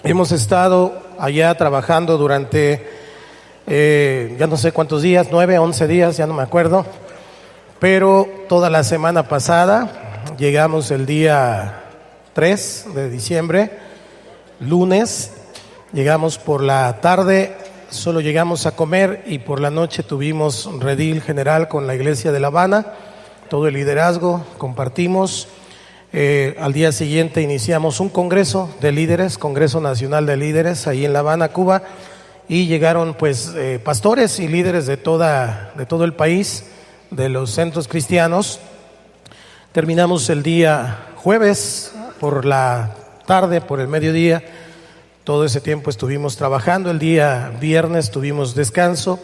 Hemos estado allá trabajando durante ya no sé cuántos días, 9, 11 días, ya no me acuerdo, pero toda la semana pasada llegamos el día 3 de diciembre, lunes, llegamos por la tarde, solo llegamos a comer y por la noche tuvimos redil general con la iglesia de La Habana, todo el liderazgo, compartimos. Al día siguiente iniciamos un congreso de líderes, Congreso Nacional de Líderes, ahí en La Habana, Cuba, y llegaron pues pastores y líderes de todo el país, de los centros cristianos. Terminamos el día jueves por la tarde, por el mediodía, todo ese tiempo estuvimos trabajando. El día viernes tuvimos descanso.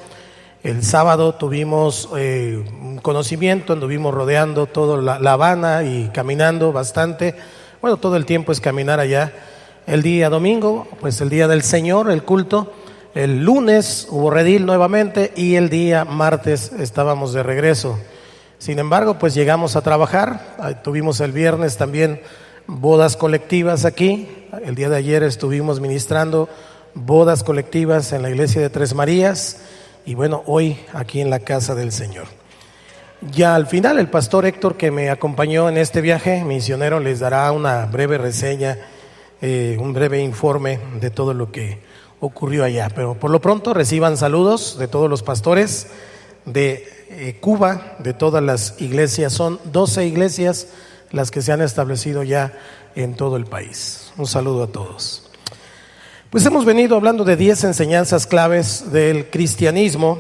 El sábado tuvimos un conocimiento, anduvimos rodeando toda la Habana y caminando bastante. Bueno, todo el tiempo es caminar allá. El día domingo, pues el día del Señor, el culto. El lunes hubo redil nuevamente y el día martes estábamos de regreso. Sin embargo, pues llegamos a trabajar. Tuvimos el viernes también bodas colectivas aquí. El día de ayer estuvimos ministrando bodas colectivas en la iglesia de Tres Marías. Y bueno, hoy aquí en la casa del Señor. Ya al final el pastor Héctor, que me acompañó en este viaje misionero, les dará una breve reseña, un breve informe de todo lo que ocurrió allá. Pero por lo pronto reciban saludos de todos los pastores de Cuba, de todas las iglesias. Son 12 iglesias las que se han establecido ya en todo el país. Un saludo a todos. Pues hemos venido hablando de 10 enseñanzas claves del cristianismo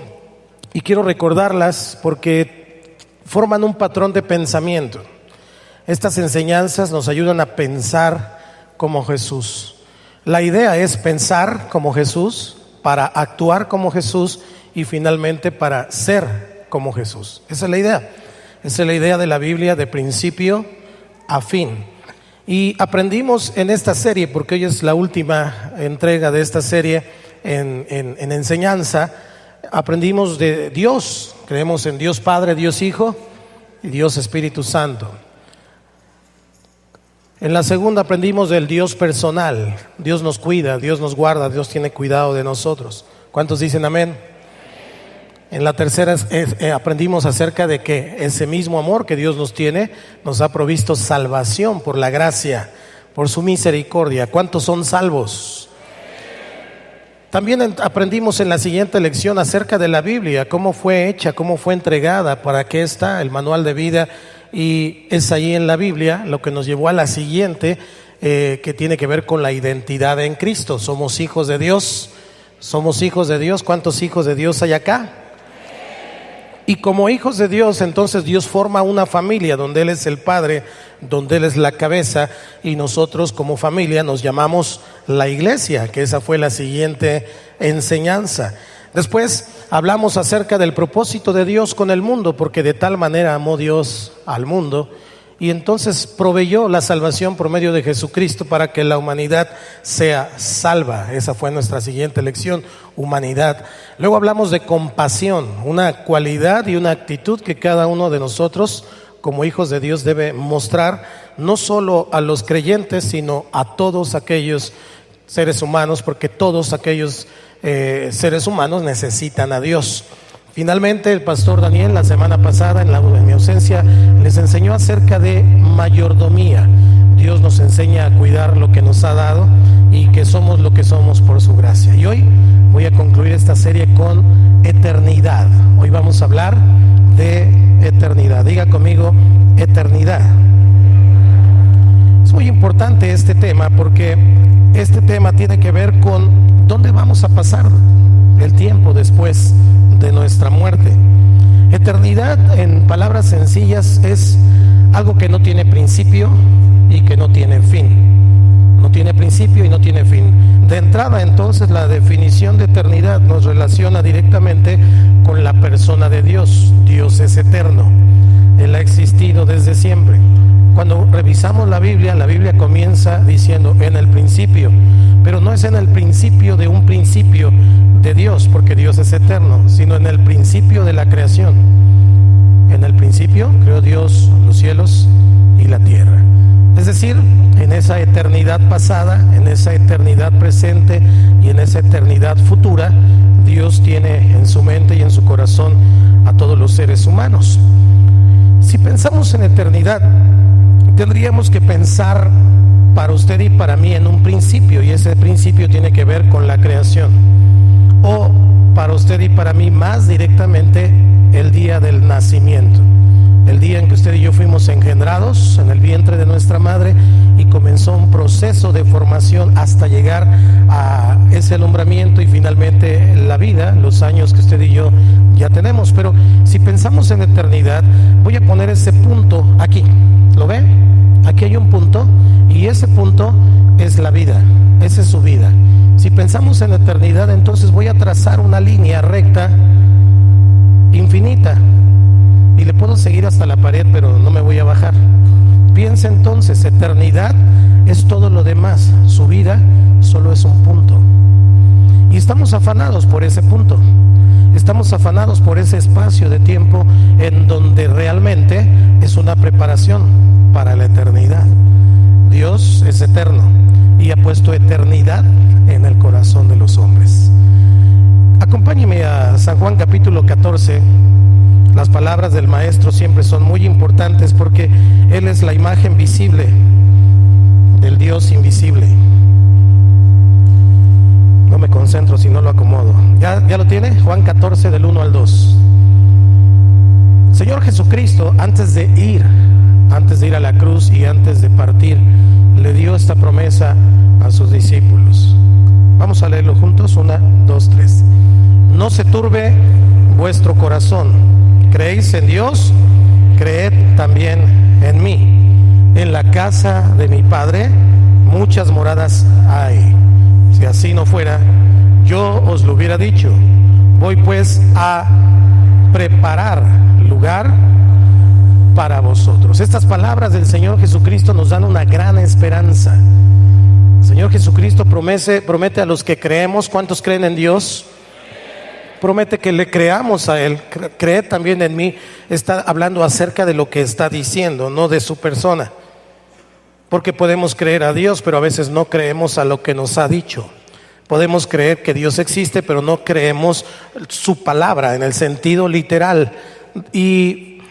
y quiero recordarlas porque forman un patrón de pensamiento. Estas enseñanzas nos ayudan a pensar como Jesús. La idea es pensar como Jesús, para actuar como Jesús y finalmente para ser como Jesús. Esa es la idea. Esa es la idea de la Biblia de principio a fin. Y aprendimos en esta serie, porque hoy es la última entrega de esta serie en enseñanza, aprendimos de Dios. Creemos en Dios Padre, Dios Hijo y Dios Espíritu Santo. En la segunda aprendimos del Dios personal. Dios nos cuida, Dios nos guarda, Dios tiene cuidado de nosotros. ¿Cuántos dicen amén? En la tercera aprendimos acerca de que ese mismo amor que Dios nos tiene nos ha provisto salvación por la gracia, por su misericordia. ¿Cuántos son salvos? También aprendimos en la siguiente lección acerca de la Biblia, cómo fue hecha, cómo fue entregada, para qué está el manual de vida, y es ahí en la Biblia lo que nos llevó a la siguiente, que tiene que ver con la identidad en Cristo. Somos hijos de Dios, somos hijos de Dios. ¿Cuántos hijos de Dios hay acá? Y como hijos de Dios, entonces Dios forma una familia donde Él es el Padre, donde Él es la cabeza, y nosotros como familia nos llamamos la iglesia, que esa fue la siguiente enseñanza. Después hablamos acerca del propósito de Dios con el mundo, porque de tal manera amó Dios al mundo, y entonces proveyó la salvación por medio de Jesucristo para que la humanidad sea salva. Esa fue nuestra siguiente lección, humanidad. Luego hablamos de compasión, una cualidad y una actitud que cada uno de nosotros como hijos de Dios debe mostrar, no solo a los creyentes, sino a todos aquellos seres humanos, porque todos aquellos seres humanos necesitan a Dios. Finalmente, el pastor Daniel la semana pasada, en mi ausencia, les enseñó acerca de mayordomía. Dios nos enseña a cuidar lo que nos ha dado y que somos lo que somos por su gracia. Y hoy voy a concluir esta serie con eternidad. Hoy vamos a hablar de eternidad. Diga conmigo, eternidad. Es muy importante este tema porque este tema tiene que ver con dónde vamos a pasar el tiempo después de nuestra muerte. Eternidad, en palabras sencillas, es algo que no tiene principio y que no tiene fin. No tiene principio y no tiene fin. De entrada, entonces, la definición de eternidad nos relaciona directamente con la persona de Dios. Dios es eterno. Él ha existido desde siempre. Cuando revisamos la Biblia comienza diciendo en el principio, pero no es en el principio de un principio de Dios, porque Dios es eterno, sino en el principio de la creación. En el principio creó Dios los cielos y la tierra. Es decir, en esa eternidad pasada, en esa eternidad presente y en esa eternidad futura, Dios tiene en su mente y en su corazón a todos los seres humanos. Si pensamos en eternidad, tendríamos que pensar para usted y para mí en un principio, y ese principio tiene que ver con la creación. O para usted y para mí más directamente el día del nacimiento, el día en que usted y yo fuimos engendrados en el vientre de nuestra madre y comenzó un proceso de formación hasta llegar a ese alumbramiento y finalmente la vida, los años que usted y yo ya tenemos. Pero si pensamos en eternidad, voy a poner ese punto aquí, ¿lo ve? Aquí hay un punto y ese punto es la vida, esa es su vida. Si pensamos en eternidad, entonces voy a trazar una línea recta infinita y le puedo seguir hasta la pared, pero no me voy a bajar. Piensa entonces, eternidad es todo lo demás, su vida solo es un punto. Y estamos afanados por ese punto, estamos afanados por ese espacio de tiempo en donde realmente es una preparación para la eternidad. Dios es eterno y ha puesto eternidad en el corazón de los hombres. Acompáñeme a San Juan capítulo 14. Las palabras del maestro siempre son muy importantes porque Él es la imagen visible del Dios invisible. No me concentro si no lo acomodo. ¿Ya lo tiene? Juan 14 del 1 al 2. Señor Jesucristo, antes de ir a la cruz y antes de partir, le dio esta promesa a sus discípulos. Vamos a leerlo juntos, 1, 2, 3. No se turbe vuestro corazón. ¿Creéis en Dios? Creed también en mí. En la casa de mi Padre muchas moradas hay. Si así no fuera, yo os lo hubiera dicho. Voy pues a preparar lugar para vosotros. Estas palabras del Señor Jesucristo nos dan una gran esperanza. El Señor Jesucristo promete a los que creemos. ¿Cuántos creen en Dios? Promete que le creamos a Él. Creed también en mí. Está hablando acerca de lo que está diciendo, no de su persona. Porque podemos creer a Dios, pero a veces no creemos a lo que nos ha dicho. Podemos creer que Dios existe, pero no creemos su palabra en el sentido literal. Y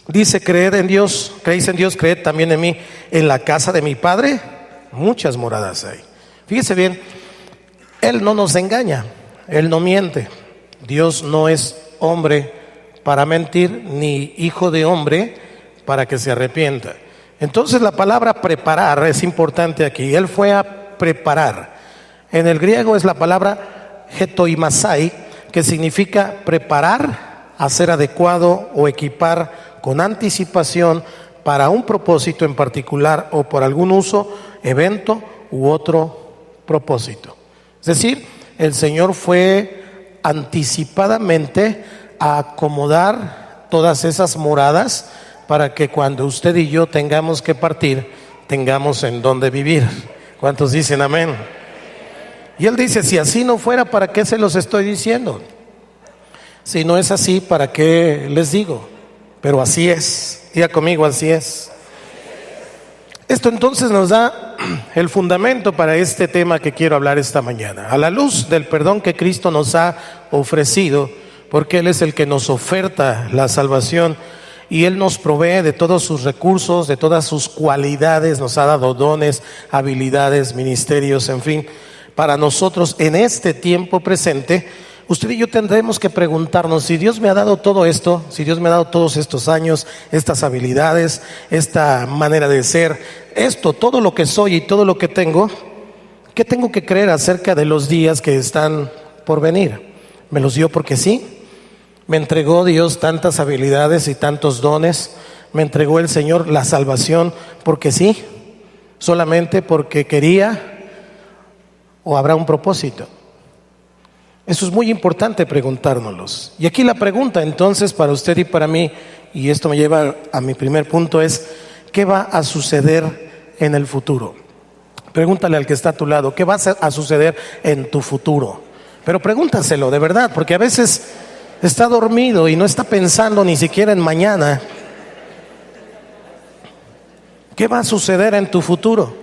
dice, creed en Dios, creéis en Dios, creed también en mí. En la casa de mi Padre muchas moradas hay. Fíjese bien, Él no nos engaña, Él no miente. Dios no es hombre para mentir, ni hijo de hombre para que se arrepienta. Entonces la palabra preparar es importante aquí. Él fue a preparar. En el griego es la palabra hetoimasai, que significa preparar, hacer adecuado o equipar con anticipación para un propósito en particular o por algún uso, evento u otro propósito. Es decir, el Señor fue anticipadamente a acomodar todas esas moradas para que cuando usted y yo tengamos que partir, tengamos en dónde vivir. ¿Cuántos dicen amén? Y Él dice, si así no fuera, ¿para qué se los estoy diciendo? Si no es así, ¿para qué les digo? Pero así es. Diga conmigo, así es. Esto entonces nos da el fundamento para este tema que quiero hablar esta mañana. A la luz del perdón que Cristo nos ha ofrecido, porque Él es el que nos oferta la salvación y Él nos provee de todos sus recursos, de todas sus cualidades, nos ha dado dones, habilidades, ministerios, en fin. Para nosotros en este tiempo presente, usted y yo tendremos que preguntarnos, si Dios me ha dado todo esto, si Dios me ha dado todos estos años, estas habilidades, esta manera de ser, esto, todo lo que soy y todo lo que tengo, ¿qué tengo que creer acerca de los días que están por venir? ¿Me los dio porque sí? ¿Me entregó Dios tantas habilidades y tantos dones? ¿Me entregó el Señor la salvación porque sí? ¿Solamente porque quería? ¿O habrá un propósito? Eso es muy importante preguntárnoslos. Y aquí la pregunta entonces para usted y para mí, y esto me lleva a mi primer punto, es ¿qué va a suceder en el futuro? Pregúntale al que está a tu lado, ¿qué va a suceder en tu futuro? Pero pregúntaselo de verdad, porque a veces está dormido y no está pensando ni siquiera en mañana. ¿Qué va a suceder en tu futuro?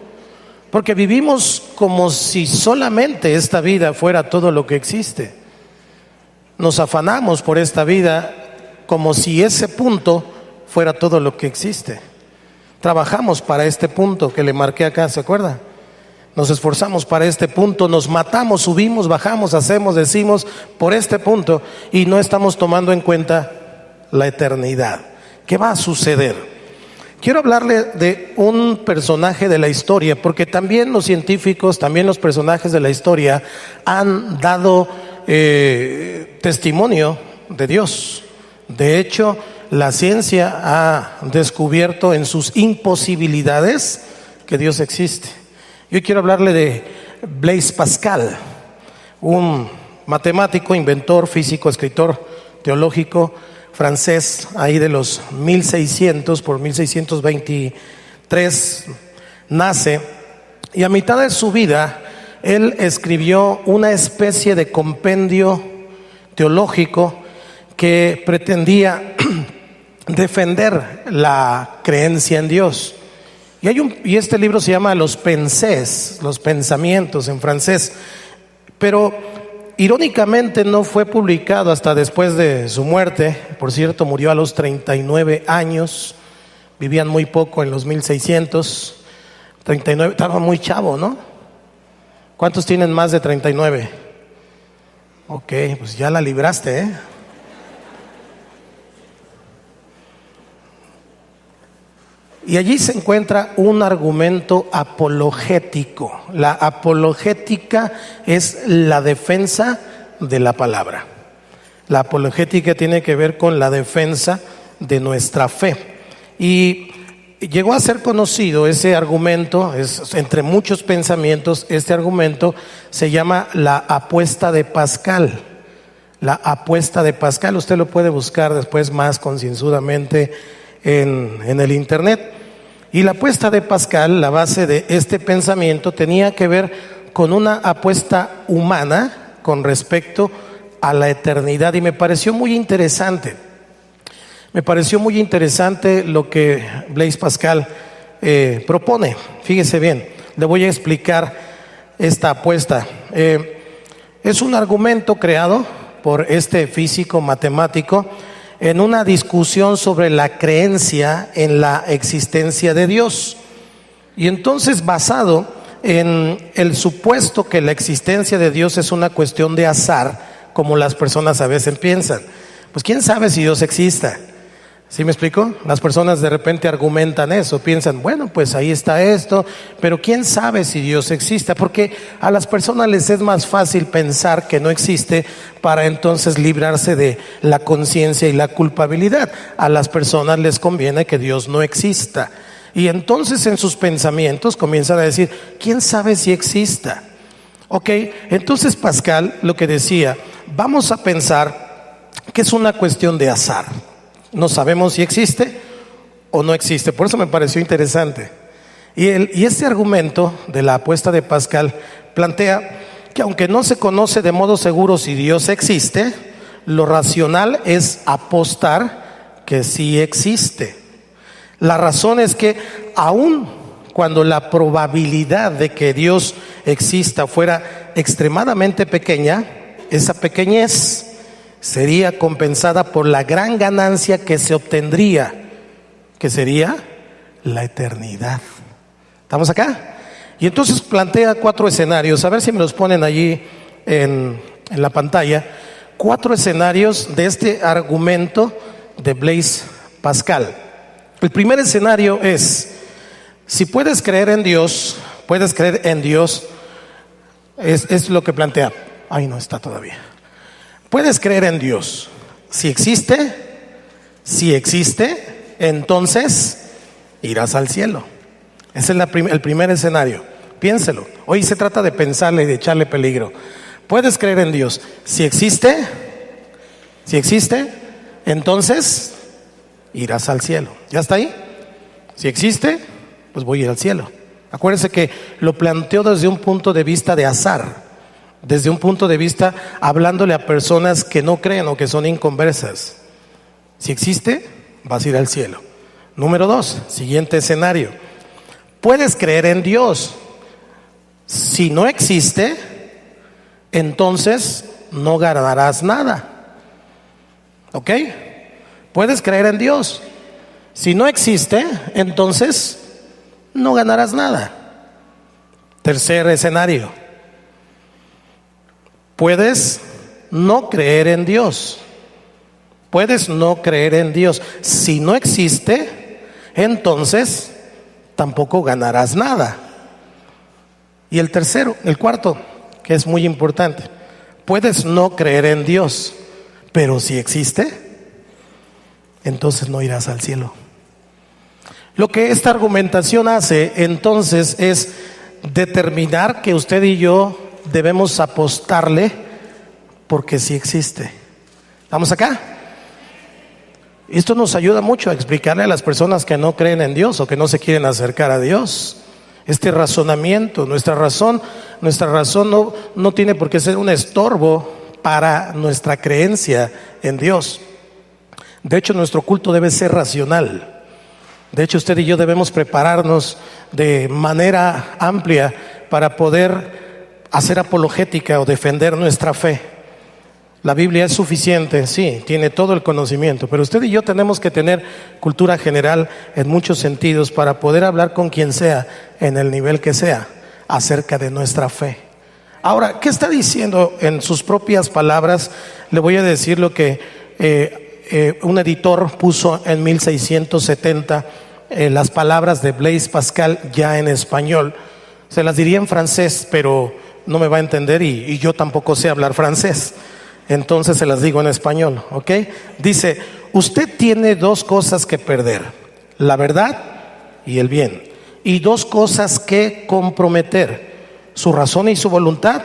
Porque vivimos como si solamente esta vida fuera todo lo que existe. Nos afanamos por esta vida como si ese punto fuera todo lo que existe. Trabajamos para este punto que le marqué acá, ¿se acuerda? Nos esforzamos para este punto, nos matamos, subimos, bajamos, hacemos, decimos por este punto y no estamos tomando en cuenta la eternidad. ¿Qué va a suceder? Quiero hablarle de un personaje de la historia, porque también los científicos, también los personajes de la historia han dado testimonio de Dios. De hecho, la ciencia ha descubierto en sus imposibilidades que Dios existe. Yo quiero hablarle de Blaise Pascal, un matemático, inventor, físico, escritor teológico francés, ahí de los 1600 por 1623 nace, y a mitad de su vida él escribió una especie de compendio teológico que pretendía defender la creencia en Dios. Y este libro se llama Los Pensées, los pensamientos en francés, pero irónicamente no fue publicado hasta después de su muerte. Por cierto, murió a los 39 años, vivían muy poco en los 1600, 39, estaba muy chavo, ¿no? ¿Cuántos tienen más de 39? Ok, pues ya la libraste, ¿eh? Y allí se encuentra un argumento apologético. La apologética es la defensa de la palabra. La apologética tiene que ver con la defensa de nuestra fe. Y llegó a ser conocido ese argumento, entre muchos pensamientos, este argumento se llama la apuesta de Pascal. La apuesta de Pascal, usted lo puede buscar después más concienzudamente en el internet. Y la apuesta de Pascal, la base de este pensamiento, tenía que ver con una apuesta humana con respecto a la eternidad, y me pareció muy interesante. Me pareció muy interesante lo que Blaise Pascal propone. Fíjese bien, le voy a explicar esta apuesta. Es un argumento creado por este físico matemático en una discusión sobre la creencia en la existencia de Dios. Y entonces, basado en el supuesto que la existencia de Dios es una cuestión de azar, como las personas a veces piensan, pues quién sabe si Dios exista. ¿Sí me explico? Las personas de repente argumentan eso, piensan, bueno, pues ahí está esto, pero quién sabe si Dios existe, porque a las personas les es más fácil pensar que no existe para entonces librarse de la conciencia y la culpabilidad. A las personas les conviene que Dios no exista, y entonces en sus pensamientos comienzan a decir, quién sabe si exista. Ok, entonces Pascal lo que decía, vamos a pensar que es una cuestión de azar. No sabemos si existe o no existe. Por eso me pareció interesante. Y este argumento de la apuesta de Pascal plantea que aunque no se conoce de modo seguro si Dios existe, lo racional es apostar que sí existe. La razón es que aun cuando la probabilidad de que Dios exista fuera extremadamente pequeña, esa pequeñez sería compensada por la gran ganancia que se obtendría, que sería la eternidad. ¿Estamos acá? Y entonces plantea 4 escenarios, a ver si me los ponen allí en la pantalla. 4 escenarios de este argumento de Blaise Pascal. El primer escenario es, si puedes creer en Dios, es lo que plantea. Ay, no está todavía. Puedes creer en Dios. Si existe, entonces irás al cielo. Ese es el primer escenario. Piénselo. Hoy se trata de pensarle y de echarle peligro. Puedes creer en Dios. Si existe, entonces irás al cielo. ¿Ya está ahí? Si existe, pues voy a ir al cielo. Acuérdense que lo planteó desde un punto de vista de azar. Desde un punto de vista hablándole a personas que no creen o que son inconversas. Si existe, vas a ir al cielo. Número 2, siguiente escenario. Puedes creer en Dios. Si no existe, entonces no ganarás nada. ¿Ok? Puedes creer en Dios. Si no existe, entonces no ganarás nada. Tercer escenario. Puedes no creer en Dios. Puedes no creer en Dios. Si no existe, entonces tampoco ganarás nada. Y el cuarto, que es muy importante. Puedes no creer en Dios, pero si existe, entonces no irás al cielo. Lo que esta argumentación hace entonces es determinar que usted y yo debemos apostarle porque sí existe. ¿Estamos acá? Esto nos ayuda mucho a explicarle a las personas que no creen en Dios o que no se quieren acercar a Dios. Este razonamiento, nuestra razón no tiene por qué ser un estorbo para nuestra creencia en Dios. De hecho, nuestro culto debe ser racional. De hecho, usted y yo debemos prepararnos de manera amplia para poder hacer apologética o defender nuestra fe. La Biblia es suficiente, sí, tiene todo el conocimiento, pero usted y yo tenemos que tener cultura general en muchos sentidos para poder hablar con quien sea, en el nivel que sea, acerca de nuestra fe. Ahora, ¿qué está diciendo en sus propias palabras? Le voy a decir lo que un editor puso en 1670, las palabras de Blaise Pascal ya en español. Se las diría en francés, pero no me va a entender y yo tampoco sé hablar francés. Entonces se las digo en español, ¿ok? Dice, usted tiene dos cosas que perder, la verdad y el bien, y dos cosas que comprometer, su razón y su voluntad,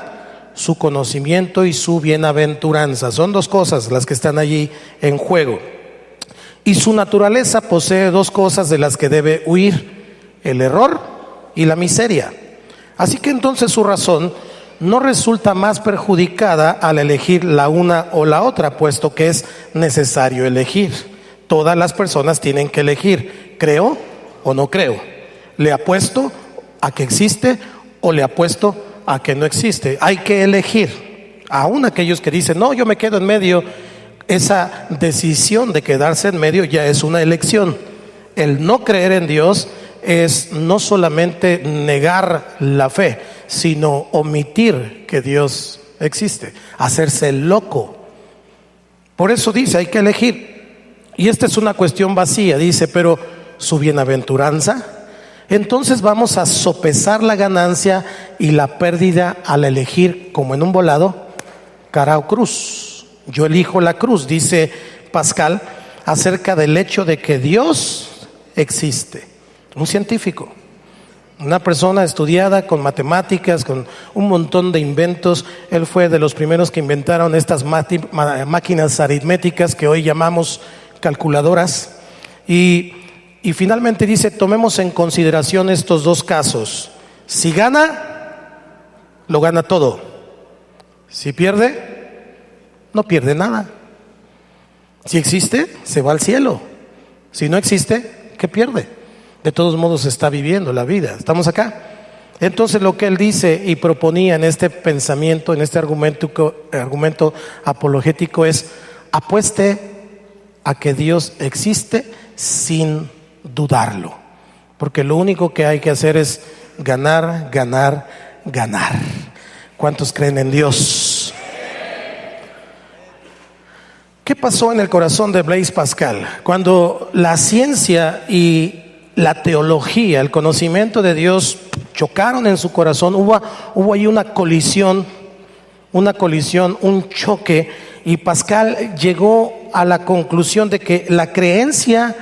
su conocimiento y su bienaventuranza. Son dos cosas las que están allí en juego. Y su naturaleza posee dos cosas de las que debe huir, el error y la miseria. Así que entonces su razón no resulta más perjudicada al elegir la una o la otra, puesto que es necesario elegir. Todas las personas tienen que elegir, ¿creo o no creo? ¿Le apuesto a que existe o le apuesto a que no existe? Hay que elegir. Aún aquellos que dicen, no, yo me quedo en medio, esa decisión de quedarse en medio ya es una elección. El no creer en Dios es no solamente negar la fe, sino omitir que Dios existe, hacerse loco. Por eso dice, hay que elegir. Y esta es una cuestión vacía, dice, pero su bienaventuranza. Entonces vamos a sopesar la ganancia y la pérdida al elegir, como en un volado, cara o cruz. Yo elijo la cruz, dice Pascal, acerca del hecho de que Dios existe. Un científico, una persona estudiada con matemáticas, con un montón de inventos. Él fue de los primeros que inventaron estas máquinas aritméticas que hoy llamamos calculadoras. Y finalmente dice, tomemos en consideración estos dos casos. Si gana, lo gana todo. Si pierde, no pierde nada. Si existe, se va al cielo. Si no existe, ¿qué pierde? De todos modos está viviendo la vida. ¿Estamos acá? Entonces lo que él dice y proponía en este pensamiento, en este argumento apologético es, apueste a que Dios existe sin dudarlo. Porque lo único que hay que hacer es ganar, ganar, ganar. ¿Cuántos creen en Dios? ¿Qué pasó en el corazón de Blaise Pascal? Cuando la ciencia y la teología, el conocimiento de Dios chocaron en su corazón, hubo ahí una colisión, un choque, y Pascal llegó a la conclusión de que la creencia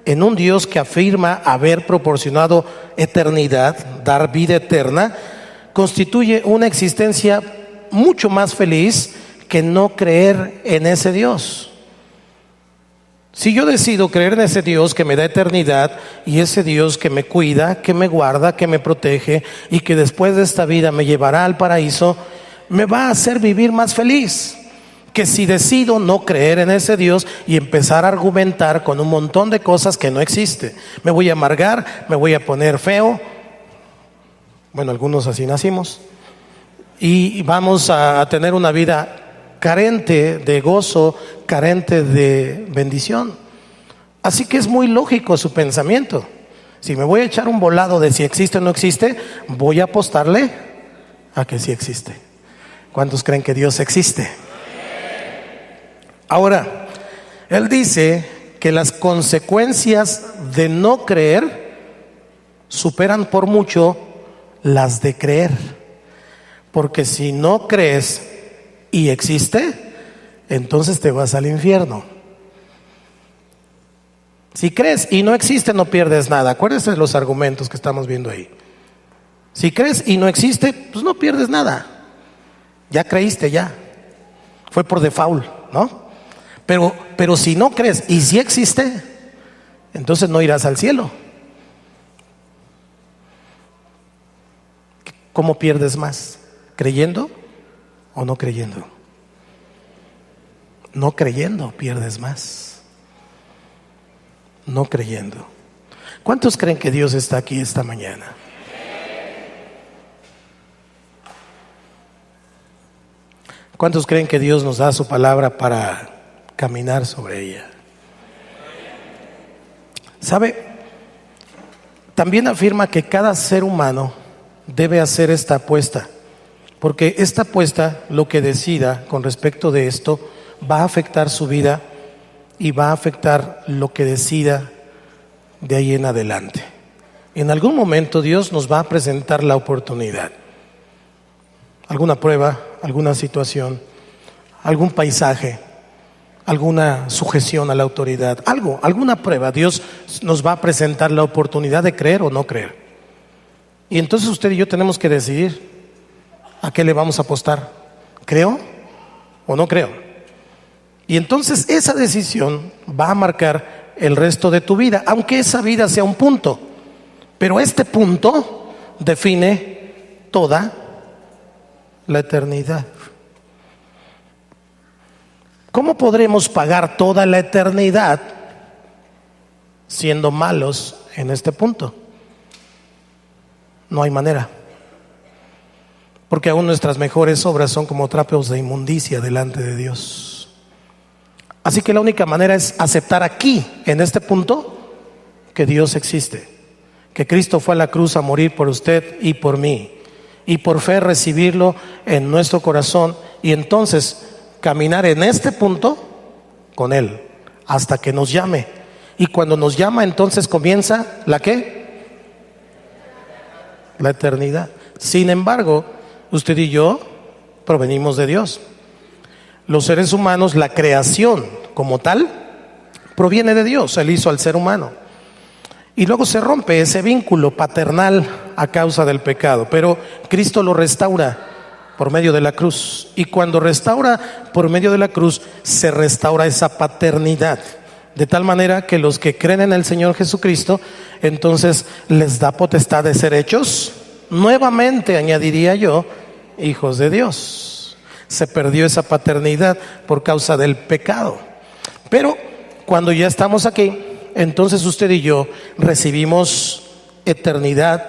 en un Dios que afirma haber proporcionado eternidad, dar vida eterna, constituye una existencia mucho más feliz que no creer en ese Dios. Si yo decido creer en ese Dios que me da eternidad y ese Dios que me cuida, que me guarda, que me protege y que después de esta vida me llevará al paraíso, me va a hacer vivir más feliz. Que si decido no creer en ese Dios y empezar a argumentar con un montón de cosas que no existen, me voy a amargar, me voy a poner feo. Bueno, algunos así nacimos. Y vamos a tener una vida carente de gozo, carente de bendición. Así que es muy lógico su pensamiento. Si me voy a echar un volado de si existe o no existe, voy a apostarle a que sí existe. ¿Cuántos creen que Dios existe? Ahora, él dice que las consecuencias de no creer superan por mucho las de creer. Porque si no crees y existe, entonces te vas al infierno. Si crees y no existe, no pierdes nada. Acuérdense de los argumentos que estamos viendo ahí. Si crees y no existe, pues no pierdes nada. Ya creíste, ya. Fue por default, ¿no? Pero si no crees y si existe, entonces no irás al cielo. ¿Cómo pierdes más? ¿Creyendo o no creyendo? No creyendo pierdes más. No creyendo. ¿Cuántos creen que Dios está aquí esta mañana? ¿Cuántos creen que Dios nos da su palabra para caminar sobre ella? ¿Sabe? También afirma que cada ser humano debe hacer esta apuesta, porque esta apuesta, lo que decida con respecto de esto, va a afectar su vida y va a afectar lo que decida de ahí en adelante. En algún momento Dios nos va a presentar la oportunidad, alguna prueba, alguna situación, algún paisaje, alguna sujeción a la autoridad, alguna prueba. Dios nos va a presentar la oportunidad de creer o no creer. Y entonces usted y yo tenemos que decidir a qué le vamos a apostar. ¿Creo o no creo? Y entonces esa decisión va a marcar el resto de tu vida, aunque esa vida sea un punto. Pero este punto define toda la eternidad. ¿Cómo podremos pagar toda la eternidad siendo malos en este punto? No hay manera. Porque aún nuestras mejores obras son como trapos de inmundicia delante de Dios. Así que la única manera es aceptar aquí, en este punto, que Dios existe, que Cristo fue a la cruz a morir por usted y por mí, y por fe recibirlo en nuestro corazón, y entonces caminar en este punto con Él hasta que nos llame. Y cuando nos llama, entonces comienza ¿la qué? La eternidad. Sin embargo, usted y yo provenimos de Dios. Los seres humanos, la creación como tal, proviene de Dios. Él hizo al ser humano. Y luego se rompe ese vínculo paternal a causa del pecado. Pero Cristo lo restaura por medio de la cruz. Y cuando restaura por medio de la cruz, se restaura esa paternidad. De tal manera que los que creen en el Señor Jesucristo, entonces les da potestad de ser hechos, nuevamente añadiría yo, hijos de Dios. Se perdió esa paternidad por causa del pecado. Pero cuando ya estamos aquí, entonces usted y yo recibimos eternidad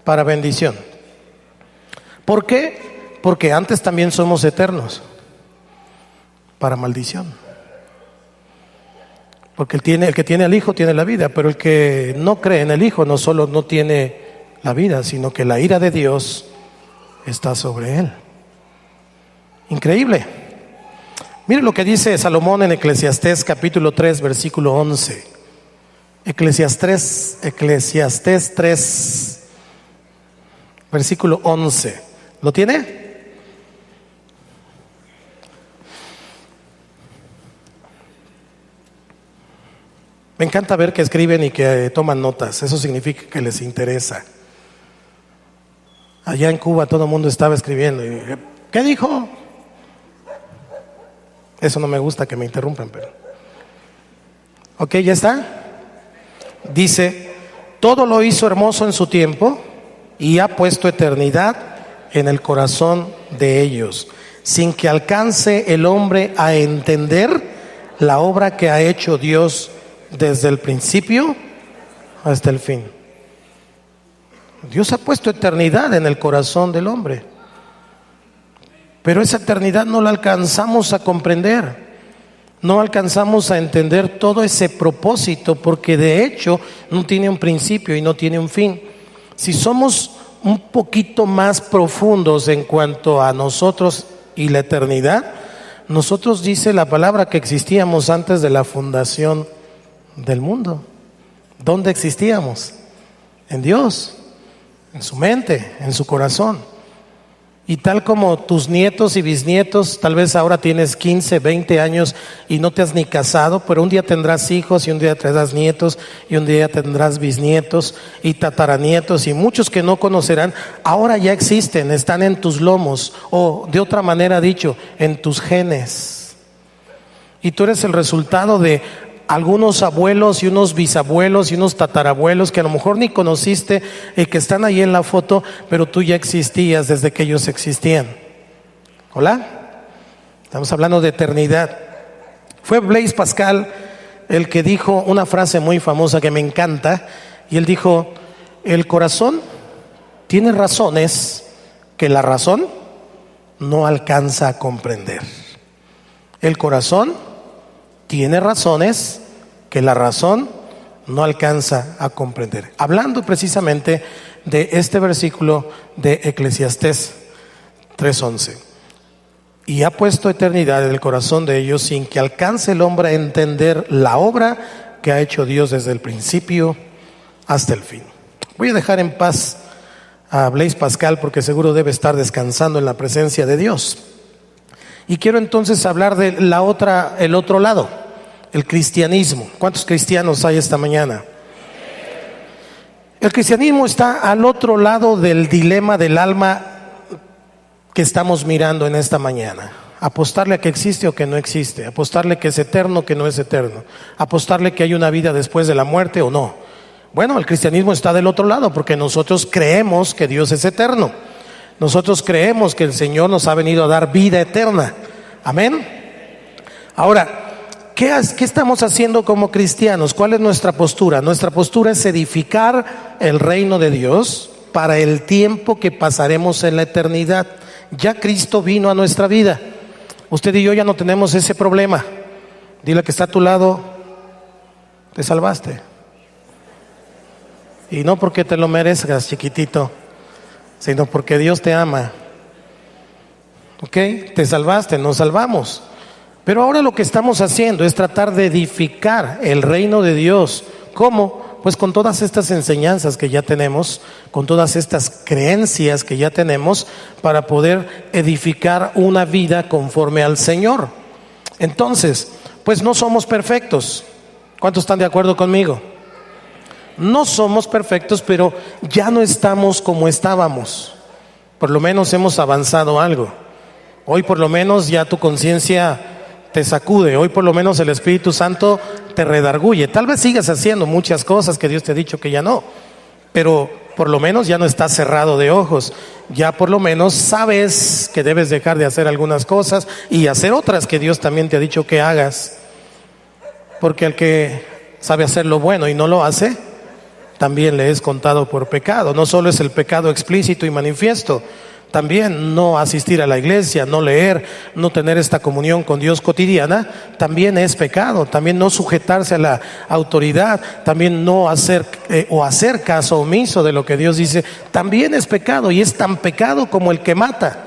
para bendición. ¿Por qué? Porque antes también somos eternos para maldición. Porque el que tiene al Hijo tiene la vida, pero el que no cree en el Hijo no solo no tiene la vida, sino que la ira de Dios está sobre él. Increíble. Mire lo que dice Salomón en Eclesiastés capítulo 3 versículo 11. Eclesiastés 3 versículo 11. ¿Lo tiene? Me encanta ver que escriben y que toman notas. Eso significa que les interesa. Allá en Cuba todo el mundo estaba escribiendo. Y dije, ¿qué dijo? Eso no me gusta que me interrumpan, pero... Ok, ¿ya está? Dice, todo lo hizo hermoso en su tiempo y ha puesto eternidad en el corazón de ellos. sin que alcance el hombre a entender la obra que ha hecho Dios desde el principio hasta el fin. Dios ha puesto eternidad en el corazón del hombre, pero esa eternidad no la alcanzamos a comprender, no alcanzamos a entender todo ese propósito, porque de hecho no tiene un principio y no tiene un fin. Si somos un poquito más profundos en cuanto a nosotros y la eternidad, nosotros, dice la palabra, que existíamos antes de la fundación del mundo. ¿Dónde existíamos? En Dios, en su mente, en su corazón. Y tal como tus nietos y bisnietos, tal vez ahora tienes 15, 20 años y no te has ni casado, pero un día tendrás hijos y un día tendrás nietos y un día tendrás bisnietos y tataranietos, y muchos que no conocerán, ahora ya existen, están en tus lomos, o de otra manera dicho, en tus genes. Y tú eres el resultado de algunos abuelos y unos bisabuelos y unos tatarabuelos que a lo mejor ni conociste y que están ahí en la foto, pero tú ya existías desde que ellos existían. ¿Hola? Estamos hablando de eternidad. Fue Blaise Pascal el que dijo una frase muy famosa que me encanta, y él dijo: el corazón tiene razones que la razón no alcanza a comprender. El corazón tiene razones que la razón no alcanza a comprender. Hablando precisamente de este versículo de Eclesiastés 3:11. Y ha puesto eternidad en el corazón de ellos, sin que alcance el hombre a entender la obra que ha hecho Dios desde el principio hasta el fin. Voy a dejar en paz a Blaise Pascal, porque seguro debe estar descansando en la presencia de Dios. Y quiero entonces hablar de el otro lado, el cristianismo. ¿Cuántos cristianos hay esta mañana? El cristianismo está al otro lado del dilema del alma que estamos mirando en esta mañana. Apostarle a que existe o que no existe, apostarle que es eterno o que no es eterno, apostarle que hay una vida después de la muerte o no. Bueno, el cristianismo está del otro lado, porque nosotros creemos que Dios es eterno. Nosotros creemos que el Señor nos ha venido a dar vida eterna. Amén. Ahora, ¿qué estamos haciendo como cristianos? ¿Cuál es nuestra postura? Nuestra postura es edificar el reino de Dios para el tiempo que pasaremos en la eternidad. Ya Cristo vino a nuestra vida. Usted y yo ya no tenemos ese problema. Dile que está a tu lado: te salvaste. Y no porque te lo merezcas, chiquitito, sino porque Dios te ama. ¿Ok? Te salvaste, nos salvamos. Pero ahora lo que estamos haciendo es tratar de edificar el reino de Dios. ¿Cómo? Pues con todas estas enseñanzas que ya tenemos, con todas estas creencias que ya tenemos, para poder edificar una vida conforme al Señor. Entonces, pues no somos perfectos. ¿Cuántos están de acuerdo conmigo? No somos perfectos, pero ya no estamos como estábamos. Por lo menos hemos avanzado algo. Hoy por lo menos ya tu conciencia te sacude. Hoy por lo menos el Espíritu Santo te redarguye. Tal vez sigas haciendo muchas cosas que Dios te ha dicho que ya no, pero por lo menos ya no estás cerrado de ojos. Ya por lo menos sabes que debes dejar de hacer algunas cosas y hacer otras que Dios también te ha dicho que hagas. Porque el que sabe hacer lo bueno y no lo hace, también le es contado por pecado. No solo es el pecado explícito y manifiesto, también no asistir a la iglesia, no leer, no tener esta comunión con Dios cotidiana, también es pecado. También no sujetarse a la autoridad, también no hacer hacer caso omiso de lo que Dios dice, también es pecado. Y es tan pecado como el que mata,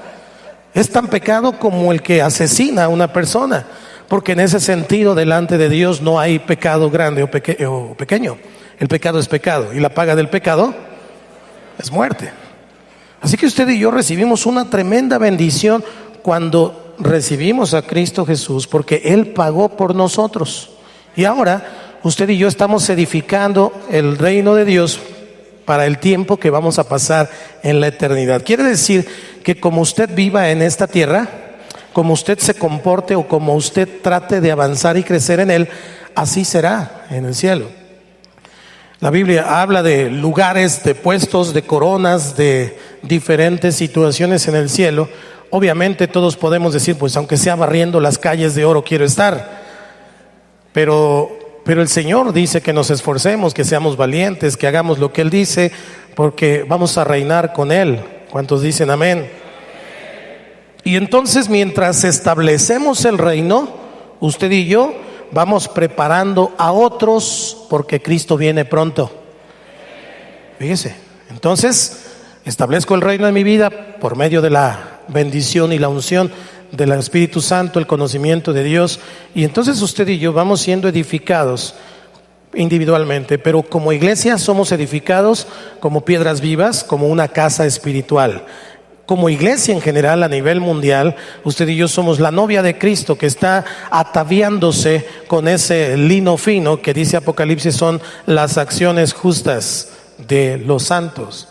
es tan pecado como el que asesina a una persona, porque en ese sentido delante de Dios no hay pecado grande o pequeño. El pecado es pecado, y la paga del pecado es muerte. Así que usted y yo recibimos una tremenda bendición cuando recibimos a Cristo Jesús, porque Él pagó por nosotros. Y ahora usted y yo estamos edificando el reino de Dios para el tiempo que vamos a pasar en la eternidad. Quiere decir que como usted viva en esta tierra, como usted se comporte o como usted trate de avanzar y crecer en Él, así será en el cielo. La Biblia habla de lugares, de puestos, de coronas, de diferentes situaciones en el cielo. obviamente todos podemos decir, pues aunque sea barriendo las calles de oro quiero estar, pero el Señor dice que nos esforcemos, que seamos valientes, que hagamos lo que Él dice, porque vamos a reinar con Él. ¿Cuántos dicen amén? Y entonces, mientras establecemos el reino, usted y yo vamos preparando a otros, porque Cristo viene pronto. Fíjese, entonces establezco el reino en mi vida por medio de la bendición y la unción del Espíritu Santo, el conocimiento de Dios, y entonces usted y yo vamos siendo edificados individualmente, pero como iglesia somos edificados como piedras vivas, como una casa espiritual. Como iglesia en general a nivel mundial, usted y yo somos la novia de Cristo que está ataviándose con ese lino fino que dice Apocalipsis son las acciones justas de los santos.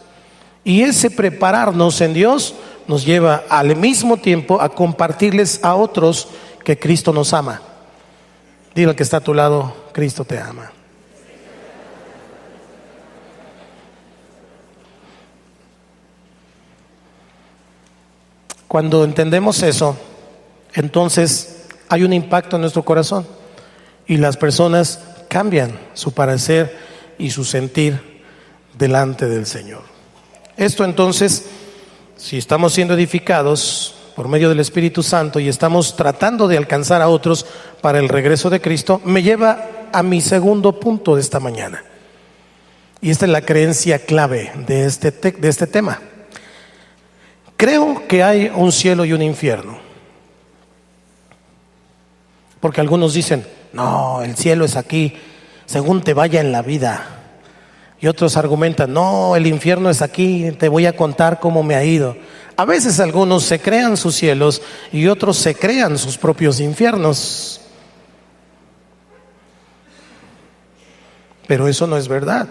Y ese prepararnos en Dios nos lleva al mismo tiempo a compartirles a otros que Cristo nos ama. Dile al que está a tu lado, Cristo te ama. Cuando entendemos eso, entonces hay un impacto en nuestro corazón y las personas cambian su parecer y su sentir delante del Señor. Esto entonces, si estamos siendo edificados por medio del Espíritu Santo y estamos tratando de alcanzar a otros para el regreso de Cristo, me lleva a mi segundo punto de esta mañana. Y esta es la creencia clave de este tema. Creo que hay un cielo y un infierno. Porque algunos dicen, no, el cielo es aquí, según te vaya en la vida. Y otros argumentan, no, el infierno es aquí, te voy a contar cómo me ha ido. A veces algunos se crean sus cielos y otros se crean sus propios infiernos. Pero eso no es verdad.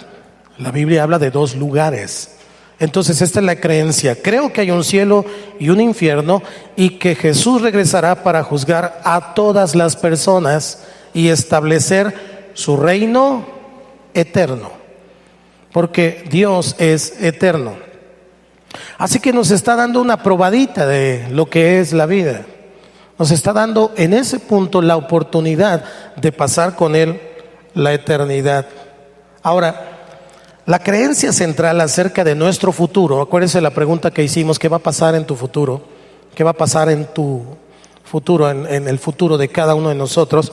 La Biblia habla de dos lugares. Entonces esta es la creencia. Creo que hay un cielo y un infierno y que Jesús regresará para juzgar a todas las personas y establecer su reino eterno. Porque Dios es eterno. Así que nos está dando una probadita de lo que es la vida. Nos está dando en ese punto la oportunidad de pasar con Él la eternidad. Ahora, la creencia central acerca de nuestro futuro, acuérdense la pregunta que hicimos, ¿qué va a pasar en tu futuro? ¿Qué va a pasar en tu futuro, en el futuro de cada uno de nosotros?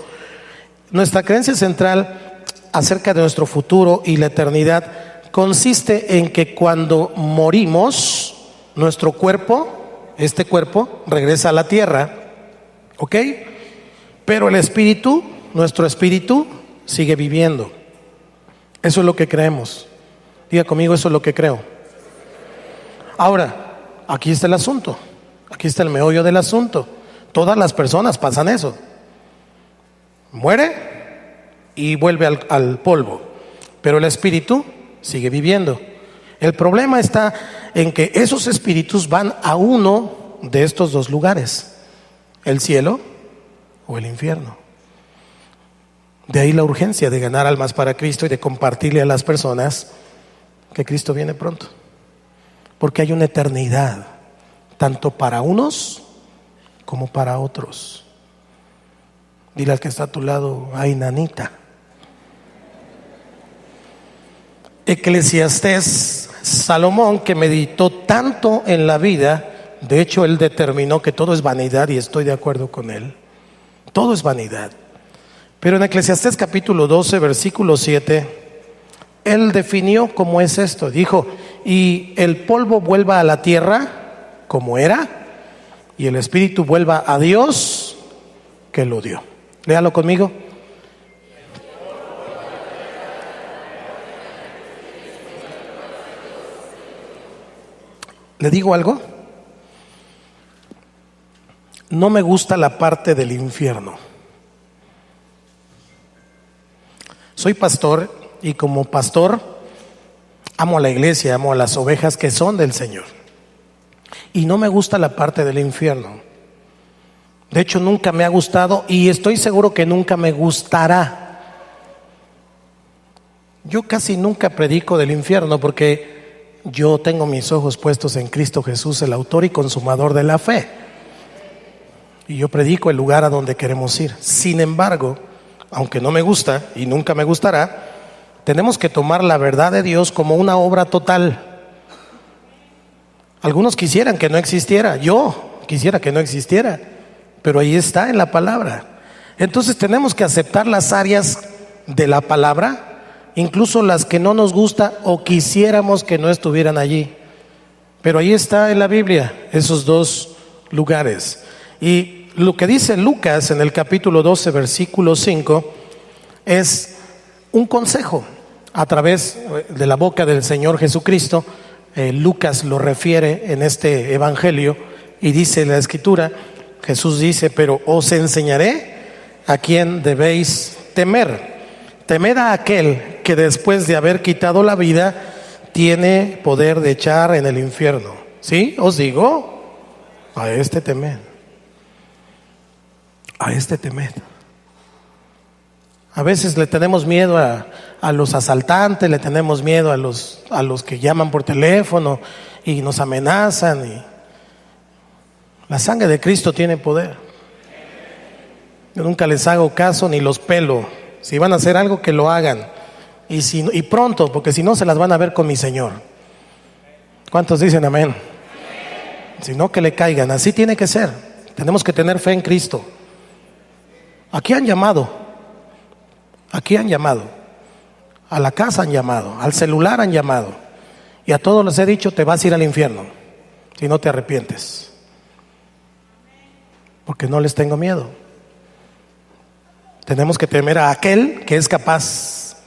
Nuestra creencia central acerca de nuestro futuro y la eternidad consiste en que cuando morimos, nuestro cuerpo, este cuerpo, regresa a la tierra, ¿ok? Pero el espíritu, nuestro espíritu, sigue viviendo. Eso es lo que creemos. Diga conmigo, eso es lo que creo. Ahora, aquí está el asunto. Aquí está el meollo del asunto. Todas las personas pasan eso. Muere y vuelve al polvo. Pero el espíritu sigue viviendo. El problema está en que esos espíritus van a uno de estos dos lugares. El cielo o el infierno. De ahí la urgencia de ganar almas para Cristo y de compartirle a las personas que Cristo viene pronto. Porque hay una eternidad, tanto para unos como para otros. Dile al que está a tu lado, ay nanita. Eclesiastés, Salomón, que meditó tanto en la vida, de hecho él determinó que todo es vanidad y estoy de acuerdo con él. Todo es vanidad. Pero en Eclesiastés capítulo 12, versículo 7, él definió cómo es esto. Dijo, y el polvo vuelva a la tierra como era, y el espíritu vuelva a Dios que lo dio. Léalo conmigo. ¿Le digo algo? No me gusta la parte del infierno. Soy pastor y como pastor amo a la iglesia, amo a las ovejas que son del Señor. Y no me gusta la parte del infierno. De hecho, nunca me ha gustado y estoy seguro que nunca me gustará. Yo casi nunca predico del infierno porque yo tengo mis ojos puestos en Cristo Jesús, el autor y consumador de la fe. y yo predico el lugar a donde queremos ir. Sin embargo, aunque no me gusta y nunca me gustará, tenemos que tomar la verdad de Dios como una obra total. Algunos quisieran que no existiera, yo quisiera que no existiera, pero ahí está en la palabra. Entonces tenemos que aceptar las áreas de la palabra, incluso las que no nos gusta o quisiéramos que no estuvieran allí. Pero ahí está en la Biblia, esos dos lugares. Y lo que dice Lucas en el capítulo 12, versículo 5, es un consejo a través de la boca del Señor Jesucristo. Lucas lo refiere en este evangelio y dice la Escritura, Jesús dice: pero os enseñaré a quién debéis temer. Temed a aquel que después de haber quitado la vida tiene poder de echar en el infierno. ¿Sí? Os digo, a este temed. A este temed. A veces le tenemos miedo a los asaltantes, le tenemos miedo a los que llaman por teléfono y nos amenazan. Y la sangre de Cristo tiene poder. Yo nunca les hago caso ni los pelo. Si van a hacer algo, que lo hagan. Y pronto, porque si no se las van a ver con mi Señor. ¿Cuántos dicen amén? Si no, que le caigan. Así tiene que ser. Tenemos que tener fe en Cristo. Aquí han llamado. Aquí han llamado. A la casa han llamado. Al celular han llamado. Y a todos les he dicho: te vas a ir al infierno si no te arrepientes. Porque no les tengo miedo. Tenemos que temer a aquel que es capaz.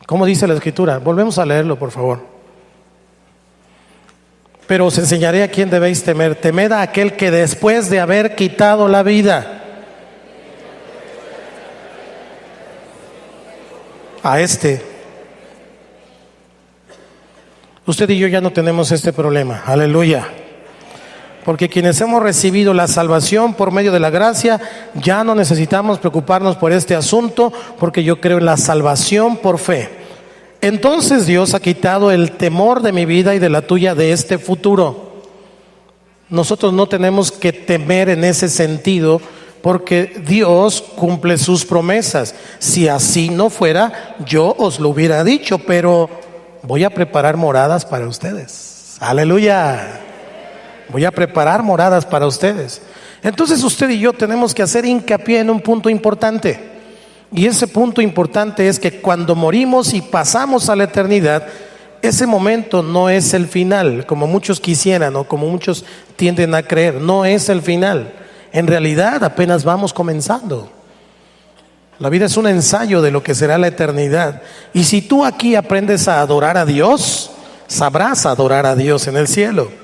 ¿Cómo dice la Escritura? Volvemos a leerlo, por favor. Pero os enseñaré a quién debéis temer. Temed a aquel que después de haber quitado la vida, a este. Usted y yo ya no tenemos este problema. Aleluya. Porque quienes hemos recibido la salvación por medio de la gracia, ya no necesitamos preocuparnos por este asunto, porque yo creo en la salvación por fe. Entonces Dios ha quitado el temor de mi vida y de la tuya de este futuro. Nosotros no tenemos que temer en ese sentido, porque Dios cumple sus promesas. Si así no fuera, yo os lo hubiera dicho, pero voy a preparar moradas para ustedes. Aleluya. Voy a preparar moradas para ustedes. Entonces usted y yo tenemos que hacer hincapié en un punto importante. Y ese punto importante es que cuando morimos y pasamos a la eternidad, ese momento no es el final, como muchos quisieran o como muchos tienden a creer. No es el final. En realidad apenas vamos comenzando. La vida es un ensayo de lo que será la eternidad. Y si tú aquí aprendes a adorar a Dios, sabrás adorar a Dios en el cielo.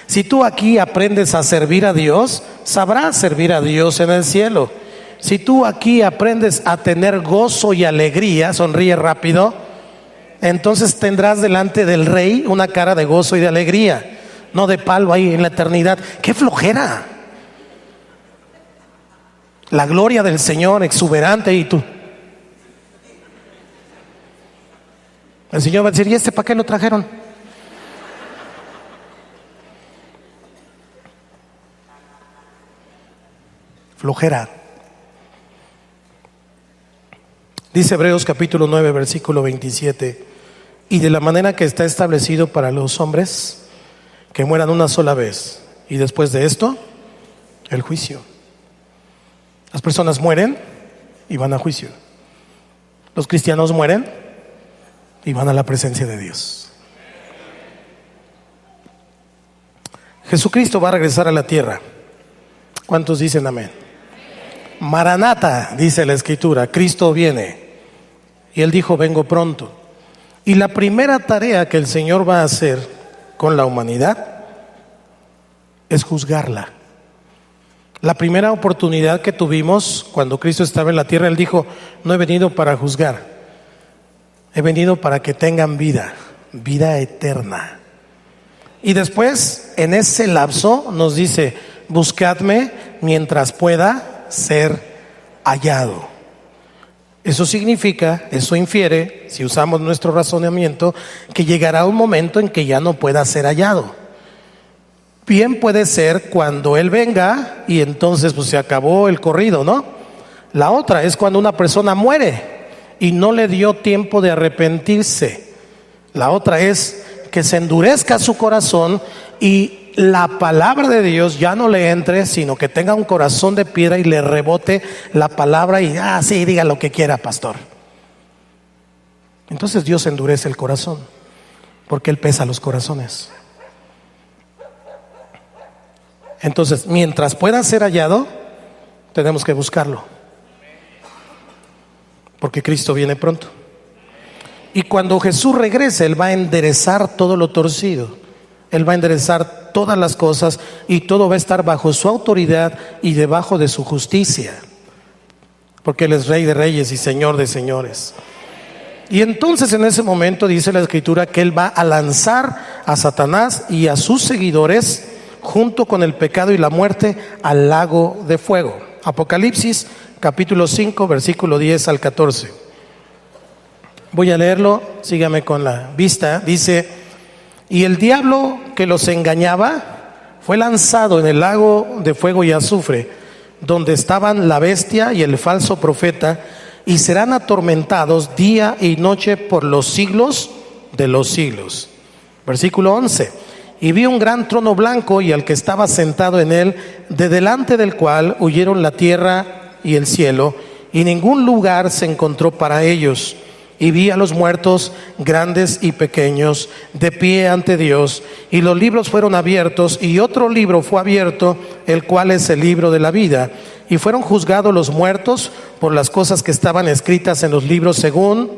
Si tú aquí aprendes a servir a Dios, sabrás servir a Dios en el cielo. Si tú aquí aprendes a tener gozo y alegría, sonríe rápido, entonces tendrás delante del Rey una cara de gozo y de alegría, no de palo ahí en la eternidad. ¡Qué flojera! La gloria del Señor exuberante y tú. El Señor va a decir: ¿y este para qué lo trajeron? Flojera. Dice Hebreos capítulo 9, versículo 27: y de la manera que está establecido para los hombres, que mueran una sola vez, y después de esto, el juicio. Las personas mueren y van a juicio. Los cristianos mueren y van a la presencia de Dios. Jesucristo va a regresar a la tierra. ¿Cuántos dicen amén? Maranata, dice la Escritura, Cristo viene. Y Él dijo: vengo pronto. Y la primera tarea que el Señor va a hacer con la humanidad es juzgarla. La primera oportunidad que tuvimos cuando Cristo estaba en la tierra, Él dijo: no he venido para juzgar, he venido para que tengan vida, vida eterna. Y después, en ese lapso, nos dice: buscadme mientras pueda ser hallado. Eso significa, eso infiere, si usamos nuestro razonamiento, que llegará un momento en que ya no pueda ser hallado. Bien puede ser cuando Él venga y entonces pues se acabó el corrido, ¿no? La otra es cuando una persona muere y no le dio tiempo de arrepentirse. La otra es que se endurezca su corazón y la palabra de Dios ya no le entre, sino que tenga un corazón de piedra y le rebote la palabra y sí, diga lo que quiera, pastor. Entonces Dios endurece el corazón, porque Él pesa los corazones. Entonces, mientras pueda ser hallado, tenemos que buscarlo, porque Cristo viene pronto. Y cuando Jesús regrese, Él va a enderezar todo lo torcido. Él va a enderezar todas las cosas y todo va a estar bajo su autoridad y debajo de su justicia, porque Él es Rey de reyes y Señor de señores. Y entonces en ese momento dice la Escritura que Él va a lanzar a Satanás y a sus seguidores junto con el pecado y la muerte al lago de fuego. Apocalipsis capítulo 5 versículo 10 al 14. Voy a leerlo, sígame con la vista. Dice: y el diablo que los engañaba fue lanzado en el lago de fuego y azufre, donde estaban la bestia y el falso profeta, y serán atormentados día y noche por los siglos de los siglos. Versículo 11: y vi un gran trono blanco y al que estaba sentado en él, de delante del cual huyeron la tierra y el cielo, y ningún lugar se encontró para ellos. Y vi a los muertos, grandes y pequeños, de pie ante Dios, y los libros fueron abiertos, y otro libro fue abierto, el cual es el libro de la vida. Y fueron juzgados los muertos por las cosas que estaban escritas en los libros según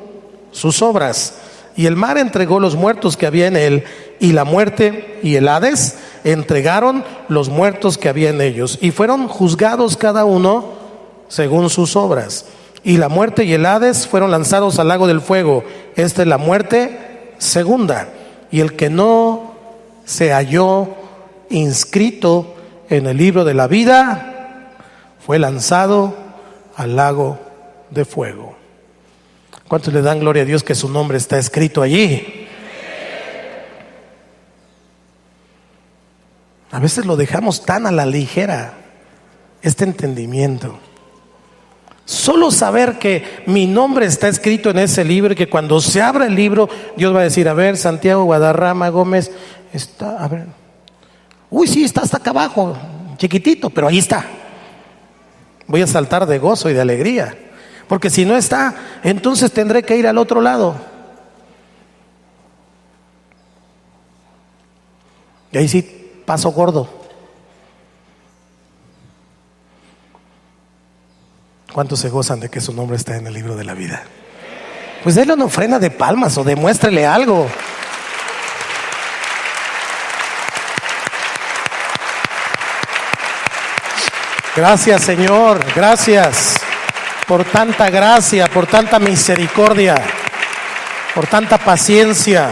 sus obras. Y el mar entregó los muertos que había en él, y la muerte y el Hades entregaron los muertos que había en ellos, y fueron juzgados cada uno según sus obras. Y la muerte y el Hades fueron lanzados al lago del fuego. Esta es la muerte segunda. Y el que no se halló inscrito en el libro de la vida fue lanzado al lago de fuego. ¿Cuántos le dan gloria a Dios que su nombre está escrito allí? A veces lo dejamos tan a la ligera, este entendimiento. Solo saber que mi nombre está escrito en ese libro y que cuando se abra el libro, Dios va a decir: a ver, Santiago Guadarrama Gómez está, a ver, uy, sí, está hasta acá abajo, chiquitito, pero ahí está. Voy a saltar de gozo y de alegría, porque si no está, entonces tendré que ir al otro lado. Y ahí sí paso gordo. ¿Cuántos se gozan de que su nombre está en el libro de la vida? Pues déle una ofrenda de palmas o demuéstrele algo. Gracias, Señor, gracias por tanta gracia, por tanta misericordia, por tanta paciencia.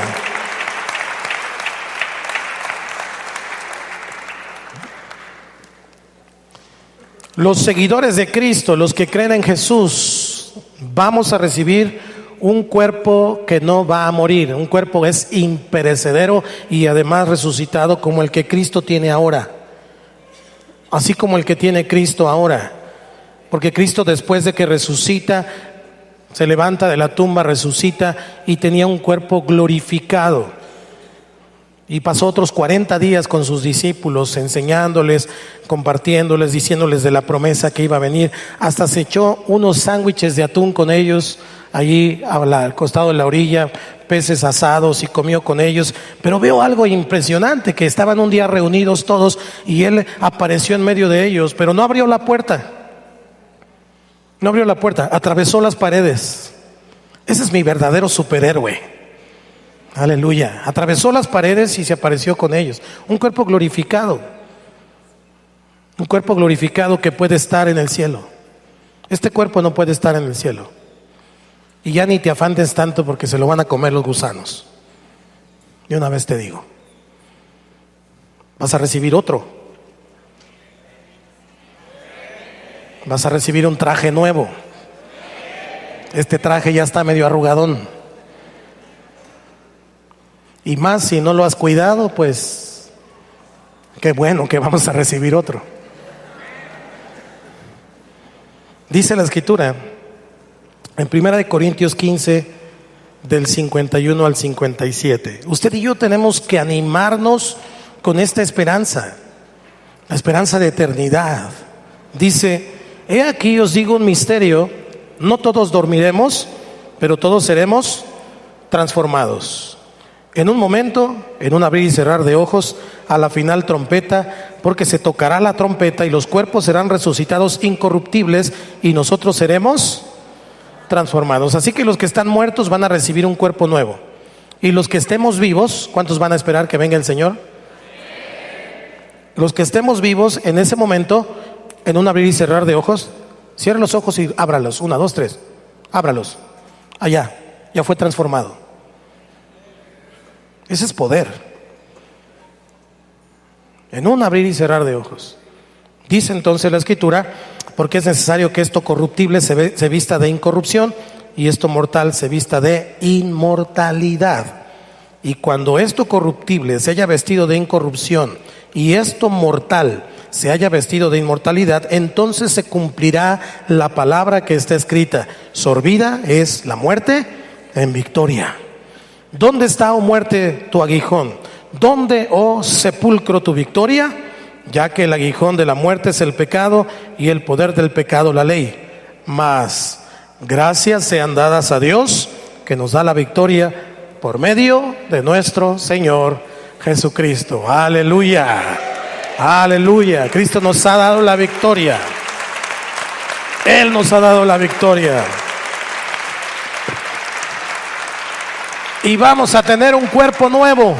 Los seguidores de Cristo, los que creen en Jesús, vamos a recibir un cuerpo que no va a morir. Un cuerpo es imperecedero y además resucitado, como el que Cristo tiene ahora, así como el que tiene Cristo ahora. Porque Cristo, después de que resucita, se levanta de la tumba, resucita y tenía un cuerpo glorificado. Y pasó otros 40 días con sus discípulos, enseñándoles, compartiéndoles, diciéndoles de la promesa que iba a venir. Hasta se echó unos sándwiches de atún con ellos, allí al costado de la orilla, peces asados, y comió con ellos. Pero veo algo impresionante, que estaban un día reunidos todos y Él apareció en medio de ellos, pero no abrió la puerta. No abrió la puerta, atravesó las paredes. Ese es mi verdadero superhéroe. Aleluya. Atravesó las paredes y se apareció con ellos. Un cuerpo glorificado. Un cuerpo glorificado que puede estar en el cielo. Este cuerpo no puede estar en el cielo. Y ya ni te afantes tanto, porque se lo van a comer los gusanos. Y una vez te digo, vas a recibir otro. Vas a recibir un traje nuevo. Este traje ya está medio arrugadón. Y más si no lo has cuidado, pues Qué bueno que vamos a recibir otro. Dice la Escritura en 1 Corintios 15, del 51 al 57. Usted y yo tenemos que animarnos con esta esperanza, la esperanza de eternidad. Dice: he aquí os digo un misterio, no todos dormiremos, pero todos seremos transformados. En un momento, en un abrir y cerrar de ojos, a la final trompeta, porque se tocará la trompeta y los cuerpos serán resucitados incorruptibles y nosotros seremos transformados. Así que los que están muertos van a recibir un cuerpo nuevo. Y los que estemos vivos, ¿cuántos van a esperar que venga el Señor? Los que estemos vivos en ese momento, en un abrir y cerrar de ojos, cierren los ojos y ábralos. 1, 2, 3. Ábralos. Allá, ya fue transformado. Ese es poder. En un abrir y cerrar de ojos. Dice entonces la Escritura: porque es necesario que esto corruptible se vista de incorrupción y esto mortal se vista de inmortalidad. Y cuando esto corruptible se haya vestido de incorrupción y esto mortal se haya vestido de inmortalidad, entonces se cumplirá la palabra que está escrita: sorbida es la muerte en victoria. ¿Dónde está, oh muerte, tu aguijón? ¿Dónde, oh sepulcro, tu victoria? Ya que el aguijón de la muerte es el pecado y el poder del pecado la ley. Mas gracias sean dadas a Dios, que nos da la victoria por medio de nuestro Señor Jesucristo. Aleluya, aleluya. Cristo nos ha dado la victoria. Él nos ha dado la victoria. Y vamos a tener un cuerpo nuevo.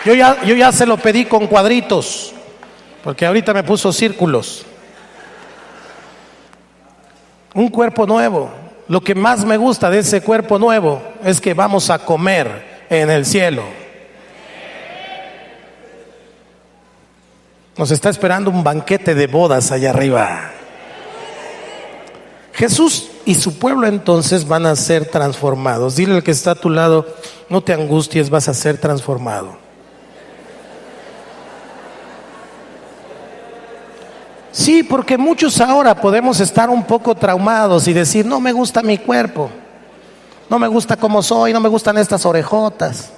Yo ya se lo pedí con cuadritos, porque ahorita me puso círculos. Un cuerpo nuevo. Lo que más me gusta de ese cuerpo nuevo es que vamos a comer en el cielo. Nos está esperando un banquete de bodas allá arriba. Jesús y su pueblo entonces van a ser transformados. Dile al que está a tu lado: no te angusties, vas a ser transformado. Sí, porque muchos ahora podemos estar un poco traumados y decir: no me gusta mi cuerpo, no me gusta cómo soy, no me gustan estas orejotas.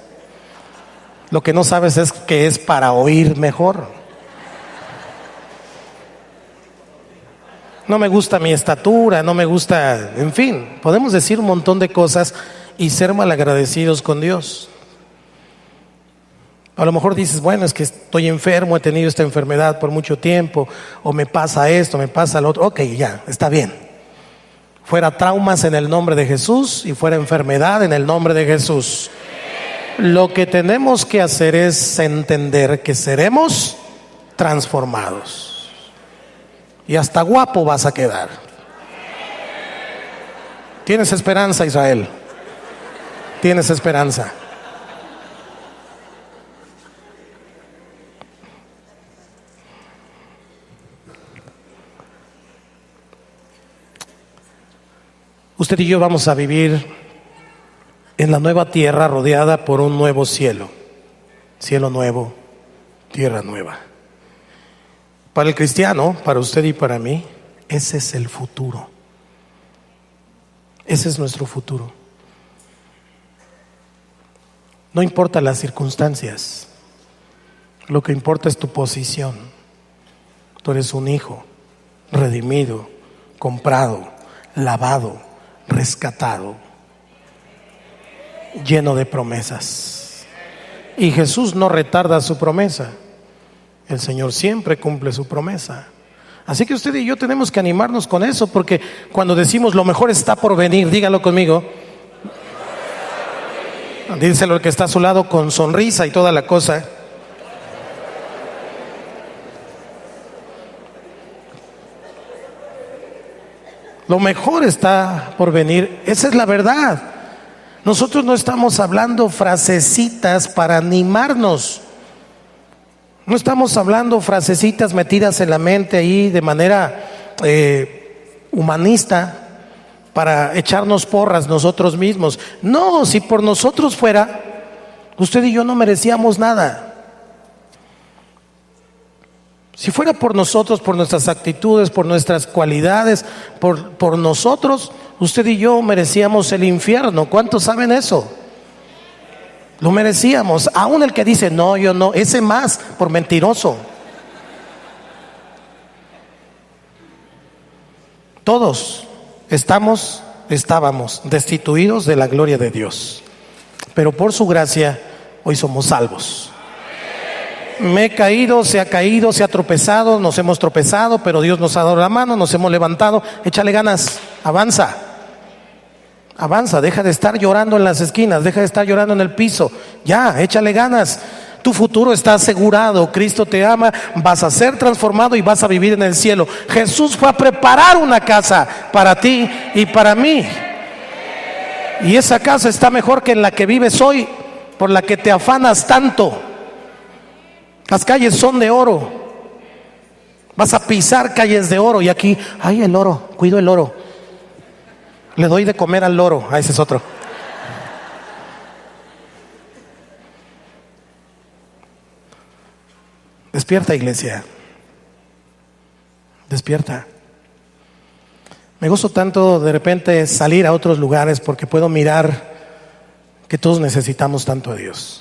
Lo que no sabes es que es para oír mejor. No me gusta mi estatura, no me gusta, en fin, podemos decir un montón de cosas y ser malagradecidos con Dios. A lo mejor dices: bueno, es que estoy enfermo, he tenido esta enfermedad por mucho tiempo, o me pasa esto, me pasa lo otro. Ok, ya, está bien. Fuera traumas en el nombre de Jesús y fuera enfermedad en el nombre de Jesús. Lo que tenemos que hacer es entender que seremos transformados. Y hasta guapo vas a quedar. Tienes esperanza, Israel. Tienes esperanza. Usted y yo vamos a vivir en la nueva tierra rodeada por un nuevo cielo. Cielo nuevo, tierra nueva. Para el cristiano, para usted y para mí, ese es el futuro. Ese es nuestro futuro. No importa las circunstancias, lo que importa es tu posición. Tú eres un hijo redimido, comprado, lavado, rescatado, lleno de promesas. Y Jesús no retarda su promesa. El Señor siempre cumple su promesa. Así que usted y yo tenemos que animarnos con eso, porque cuando decimos lo mejor está por venir, dígalo conmigo. Díselo al que está a su lado con sonrisa y toda la cosa. Lo mejor está por venir. Esa es la verdad. Nosotros no estamos hablando frasecitas para animarnos. No estamos hablando frasecitas metidas en la mente ahí de manera humanista para echarnos porras nosotros mismos. No, si por nosotros fuera, usted y yo no merecíamos nada. Si fuera por nosotros, por nuestras actitudes, por nuestras cualidades, por nosotros, usted y yo merecíamos el infierno. ¿Cuántos saben eso? Lo merecíamos. Aún el que dice, no, yo no, ese más por mentiroso. Todos estábamos destituidos de la gloria de Dios. Pero por su gracia, hoy somos salvos. Me he caído, se ha tropezado, nos hemos tropezado, pero Dios nos ha dado la mano, nos hemos levantado. Échale ganas, avanza, deja de estar llorando en las esquinas, deja de estar llorando en el piso. Ya, échale ganas. Tu futuro está asegurado, Cristo te ama, vas a ser transformado y vas a vivir en el cielo. Jesús fue a preparar una casa para ti y para mí. Y esa casa está mejor que en la que vives hoy, por la que te afanas tanto. Las calles son de oro. Vas a pisar calles de oro y aquí, ay, el oro, cuido el oro. Le doy de comer al loro. Ese es otro. Despierta, iglesia. Despierta. Me gozo tanto de repente salir a otros lugares porque puedo mirar que todos necesitamos tanto a Dios.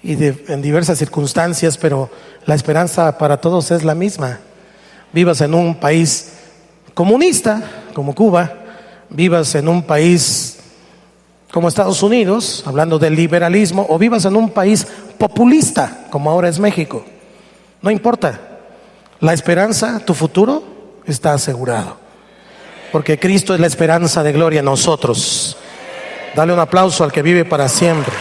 Y en diversas circunstancias, pero la esperanza para todos es la misma. Vivas en un país comunista como Cuba, vivas en un país como Estados Unidos, hablando del liberalismo, o vivas en un país populista como ahora es México, no importa. La esperanza, tu futuro está asegurado, porque Cristo es la esperanza de gloria en nosotros. Dale un aplauso al que vive para siempre.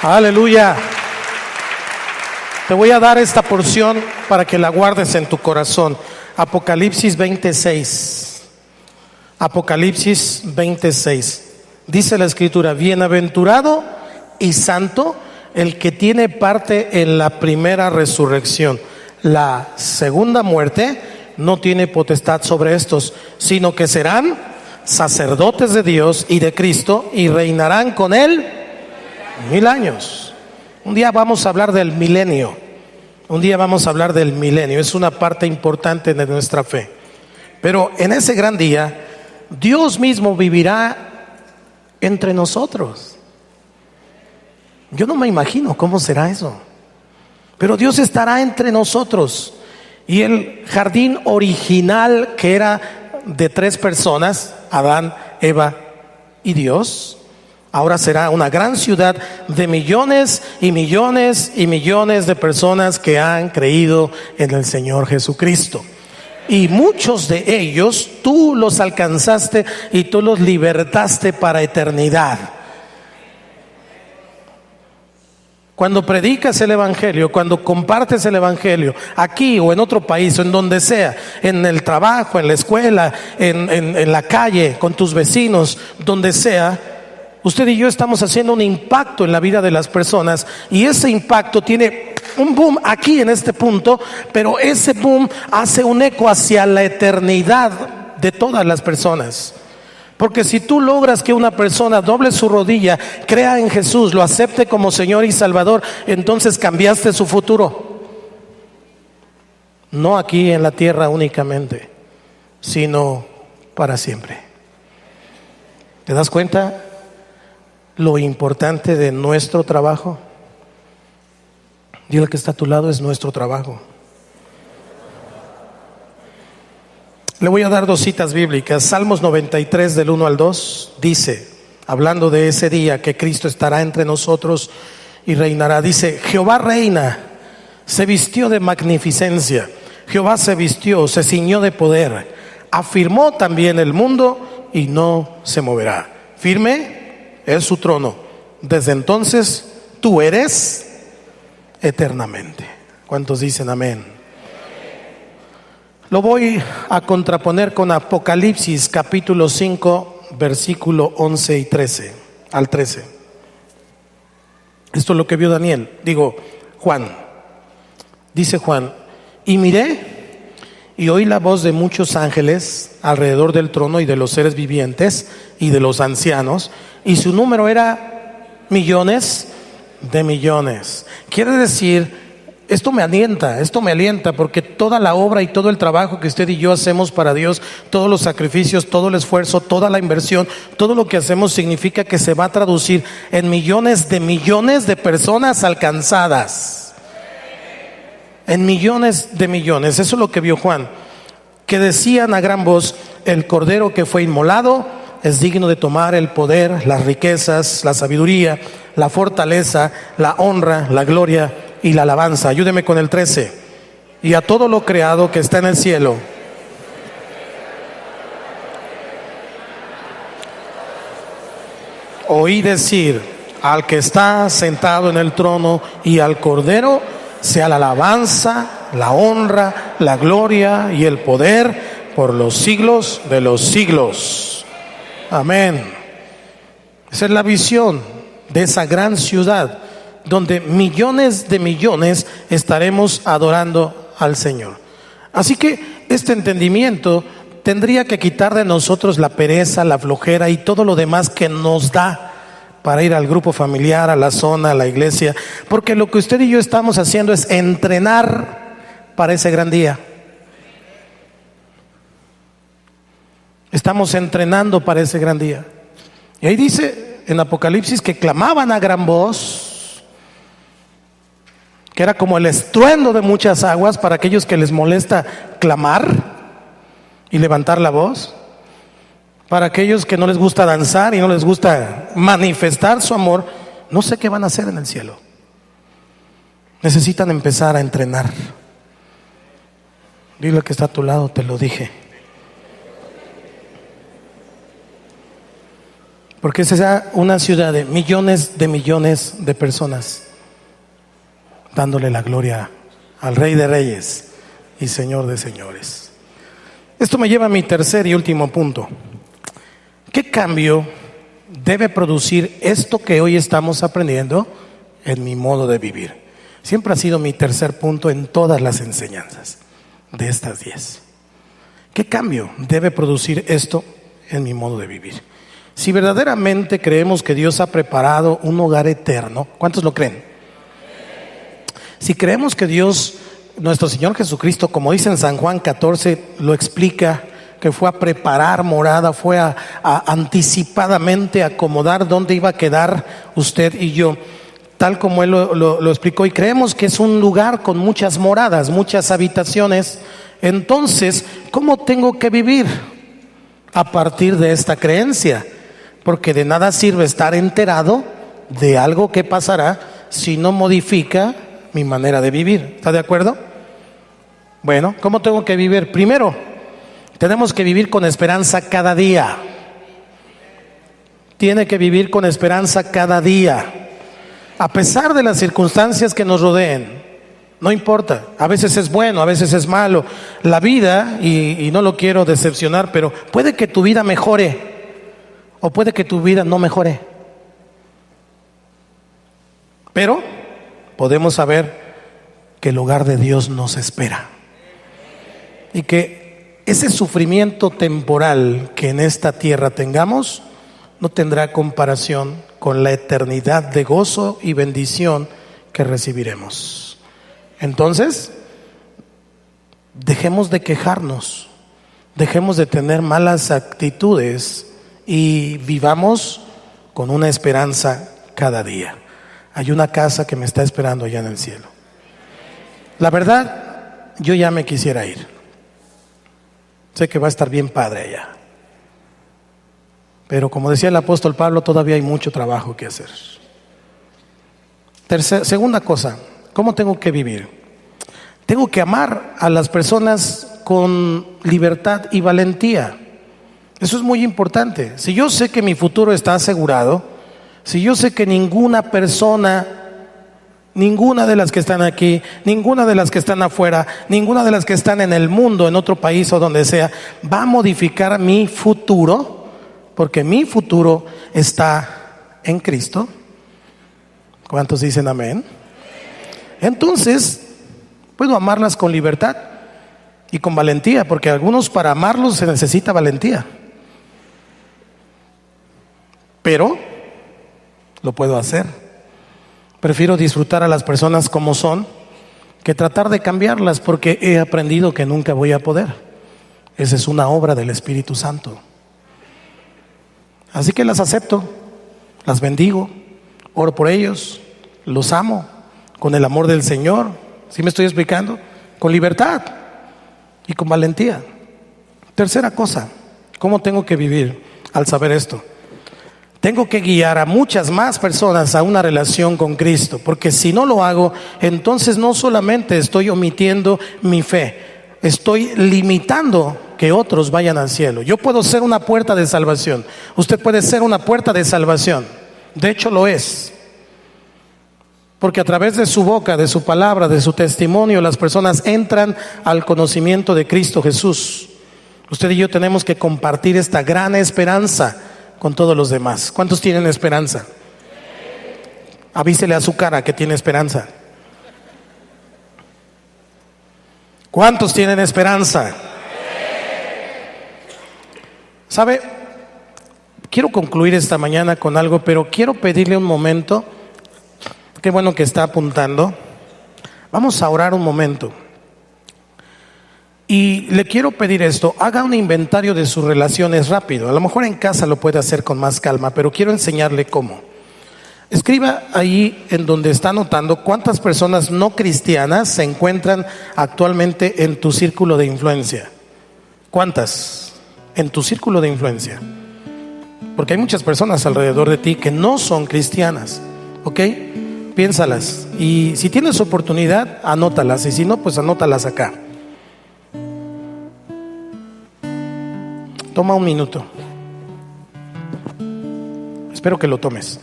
Aleluya. Te voy a dar esta porción para que la guardes en tu corazón. Apocalipsis 26. Apocalipsis 26. Dice la Escritura: bienaventurado y santo el que tiene parte en la primera resurrección. La segunda muerte no tiene potestad sobre estos, sino que serán sacerdotes de Dios y de Cristo y reinarán con él 1000 años. Un día vamos a hablar del milenio. Es una parte importante de nuestra fe. Pero en ese gran día, Dios mismo vivirá entre nosotros. Yo no me imagino cómo será eso. Pero Dios estará entre nosotros. Y el jardín original, que era de 3 personas, Adán, Eva y Dios, ahora será una gran ciudad de millones y millones y millones de personas que han creído en el Señor Jesucristo. Y muchos de ellos tú los alcanzaste y tú los libertaste para eternidad. Cuando predicas el Evangelio, cuando compartes el Evangelio, aquí o en otro país o en donde sea, en el trabajo, en la escuela, en la calle, con tus vecinos, donde sea, usted y yo estamos haciendo un impacto en la vida de las personas, y ese impacto tiene un boom aquí en este punto, pero ese boom hace un eco hacia la eternidad de todas las personas. Porque si tú logras que una persona doble su rodilla, crea en Jesús, lo acepte como Señor y Salvador, entonces cambiaste su futuro. No aquí en la tierra únicamente, sino para siempre. ¿Te das cuenta lo importante de nuestro trabajo? Dile al que está a tu lado: es nuestro trabajo. Le voy a dar 2 citas bíblicas. Salmos 93 del 1 al 2 dice, hablando de ese día que Cristo estará entre nosotros y reinará, dice: Jehová reina, se vistió de magnificencia, Jehová se vistió, se ciñó de poder, afirmó también el mundo y no se moverá. Firme es su trono, desde entonces tú eres eternamente. ¿Cuántos dicen amén? Lo voy a contraponer con Apocalipsis capítulo 5 versículo 11 y 13 al 13. Esto es lo que vio Juan. Dice Juan: y miré, y oí la voz de muchos ángeles alrededor del trono y de los seres vivientes y de los ancianos, y su número era millones de millones. Quiere decir, esto me alienta, porque toda la obra y todo el trabajo que usted y yo hacemos para Dios, todos los sacrificios, todo el esfuerzo, toda la inversión, todo lo que hacemos significa que se va a traducir en millones de personas alcanzadas. En millones de millones. Eso es lo que vio Juan, que decían a gran voz: el cordero que fue inmolado es digno de tomar el poder, las riquezas, la sabiduría, la fortaleza, la honra, la gloria y la alabanza. Ayúdeme con el 13. Y a todo lo creado que está en el cielo, oí decir al que está sentado en el trono y al cordero, sea la alabanza, la honra, la gloria y el poder por los siglos de los siglos. Amén. Esa es la visión de esa gran ciudad, donde millones de millones estaremos adorando al Señor. Así que este entendimiento tendría que quitar de nosotros la pereza, la flojera y todo lo demás que nos da para ir al grupo familiar, a la zona, a la iglesia, porque lo que usted y yo estamos haciendo es entrenar para ese gran día. Estamos entrenando para ese gran día. Y ahí dice en Apocalipsis que clamaban a gran voz, que era como el estruendo de muchas aguas para aquellos que les molesta clamar y levantar la voz, para aquellos que no les gusta danzar y no les gusta manifestar su amor. No sé qué van a hacer en el cielo. Necesitan empezar a entrenar. Dile al que está a tu lado: te lo dije. Porque esa es una ciudad de millones de personas, dándole la gloria al Rey de Reyes y Señor de Señores. Esto me lleva a mi tercer y último punto. ¿Qué cambio debe producir esto que hoy estamos aprendiendo en mi modo de vivir? Siempre ha sido mi tercer punto en todas las enseñanzas de estas 10. ¿Qué cambio debe producir esto en mi modo de vivir? Si verdaderamente creemos que Dios ha preparado un hogar eterno, ¿cuántos lo creen? Si creemos que Dios, nuestro Señor Jesucristo, como dice en San Juan 14, lo explica, que fue a preparar morada, fue a anticipadamente acomodar dónde iba a quedar usted y yo, tal como Él lo explicó, y creemos que es un lugar con muchas moradas, muchas habitaciones, entonces, ¿cómo tengo que vivir a partir de esta creencia? Porque de nada sirve estar enterado de algo que pasará si no modifica mi manera de vivir. ¿Está de acuerdo? Bueno, ¿cómo tengo que vivir? Primero, tenemos que vivir con esperanza cada día. Tiene que vivir con esperanza cada día, a pesar de las circunstancias que nos rodeen. No importa, a veces es bueno, a veces es malo. La vida, y no lo quiero decepcionar, pero puede que tu vida mejore o puede que tu vida no mejore. Pero podemos saber que el hogar de Dios nos espera y que ese sufrimiento temporal que en esta tierra tengamos no tendrá comparación con la eternidad de gozo y bendición que recibiremos. Entonces, dejemos de quejarnos, dejemos de tener malas actitudes y vivamos con una esperanza cada día. Hay una casa que me está esperando allá en el cielo. La verdad, yo ya me quisiera ir. Sé que va a estar bien padre allá. Pero como decía el apóstol Pablo, todavía hay mucho trabajo que hacer. Segunda cosa, ¿cómo tengo que vivir? Tengo que amar a las personas con libertad y valentía. Eso es muy importante. Si yo sé que mi futuro está asegurado, si yo sé que ninguna persona, ninguna de las que están aquí, ninguna de las que están afuera, ninguna de las que están en el mundo, en otro país o donde sea, va a modificar mi futuro, porque mi futuro está en Cristo. ¿Cuántos dicen amén? Entonces, puedo amarlas con libertad y con valentía, porque algunos para amarlos se necesita valentía. Pero lo puedo hacer. Prefiero disfrutar a las personas como son que tratar de cambiarlas, porque he aprendido que nunca voy a poder. Esa es una obra del Espíritu Santo. Así que las acepto, las bendigo, oro por ellos, los amo con el amor del Señor. ¿Sí me estoy explicando? Con libertad y con valentía. Tercera cosa, ¿cómo tengo que vivir al saber esto? Tengo que guiar a muchas más personas a una relación con Cristo, porque si no lo hago, entonces no solamente estoy omitiendo mi fe, estoy limitando que otros vayan al cielo. Yo puedo ser una puerta de salvación, usted puede ser una puerta de salvación, de hecho lo es, porque a través de su boca, de su palabra, de su testimonio, las personas entran al conocimiento de Cristo Jesús. Usted y yo tenemos que compartir esta gran esperanza con todos los demás. ¿Cuántos tienen esperanza? Avísele a su cara que tiene esperanza. ¿Cuántos tienen esperanza? ¿Sabe? Quiero concluir esta mañana con algo, pero quiero pedirle un momento. Qué bueno que está apuntando. Vamos a orar un momento. Y le quiero pedir esto, haga un inventario de sus relaciones rápido. A lo mejor en casa lo puede hacer con más calma, pero quiero enseñarle cómo. Escriba ahí en donde está anotando cuántas personas no cristianas se encuentran actualmente en tu círculo de influencia. ¿Cuántas? En tu círculo de influencia. Porque hay muchas personas alrededor de ti que no son cristianas, ¿ok? Piénsalas. Y si tienes oportunidad, anótalas. Y si no, pues anótalas acá. Toma un minuto. Espero que lo tomes.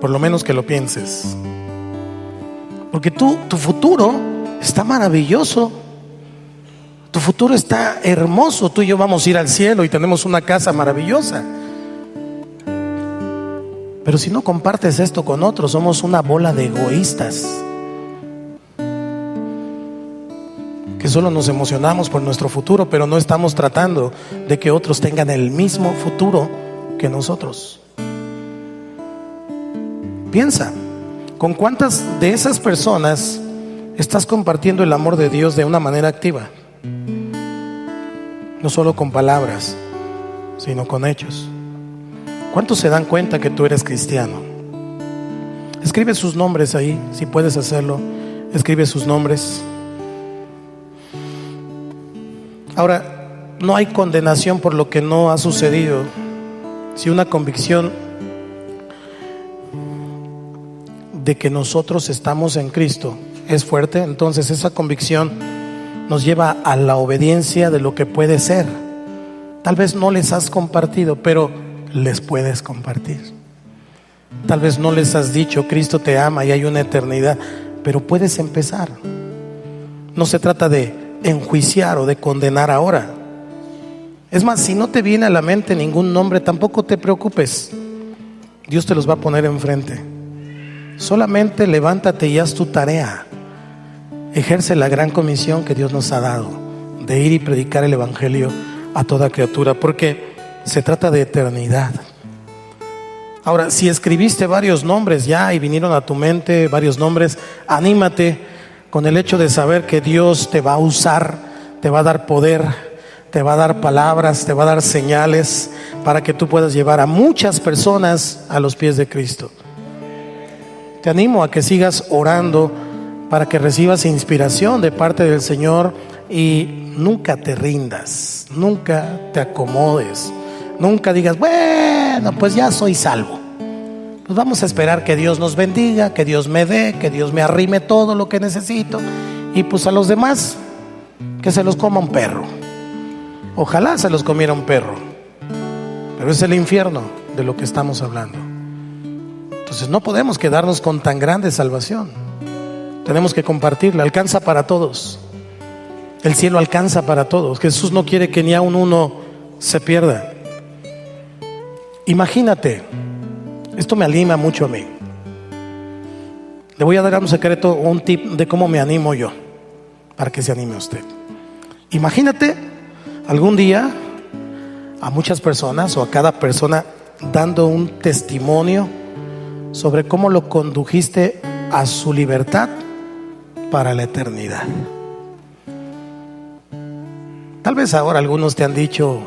Por lo menos que lo pienses. Porque tu futuro está maravilloso. Tu futuro está hermoso. Tú y yo vamos a ir al cielo y tenemos una casa maravillosa. Pero si no compartes esto con otros, somos una bola de egoístas que solo nos emocionamos por nuestro futuro, pero no estamos tratando de que otros tengan el mismo futuro que nosotros. Piensa, ¿con cuántas de esas personas estás compartiendo el amor de Dios de una manera activa? No solo con palabras, sino con hechos. ¿Cuántos se dan cuenta que tú eres cristiano? Escribe sus nombres ahí, si puedes hacerlo. Escribe sus nombres. Ahora, no hay condenación por lo que no ha sucedido. Si una convicción de que nosotros estamos en Cristo es fuerte, entonces esa convicción nos lleva a la obediencia de lo que puede ser. Tal vez no les has compartido, pero les puedes compartir. Tal vez no les has dicho Cristo te ama y hay una eternidad, pero puedes empezar. No se trata de enjuiciar o de condenar ahora. Es más, si no te viene a la mente ningún nombre, tampoco te preocupes. Dios te los va a poner enfrente. Solamente levántate y haz tu tarea. Ejerce la gran comisión que Dios nos ha dado de ir y predicar el evangelio a toda criatura, porque se trata de eternidad. Ahora, si escribiste varios nombres ya y vinieron a tu mente varios nombres, anímate con el hecho de saber que Dios te va a usar, te va a dar poder, te va a dar palabras, te va a dar señales para que tú puedas llevar a muchas personas a los pies de Cristo. Te animo a que sigas orando para que recibas inspiración de parte del Señor y nunca te rindas, nunca te acomodes, nunca digas, bueno, pues ya soy salvo. Pues vamos a esperar que Dios nos bendiga, que Dios me dé, que Dios me arrime todo lo que necesito, y pues a los demás que se los coma un perro. Ojalá se los comiera un perro, pero es el infierno de lo que estamos hablando. Entonces no podemos quedarnos con tan grande salvación. Tenemos que compartirla. Alcanza para todos. El cielo alcanza para todos. Jesús no quiere que ni aun uno se pierda. Imagínate, esto me anima mucho a mí. Le voy a dar un secreto, un tip de cómo me animo yo. para que se anime usted. Imagínate algún día a muchas personas o a cada persona dando un testimonio sobre cómo lo condujiste a su libertad para la eternidad. Tal vez ahora algunos te han dicho,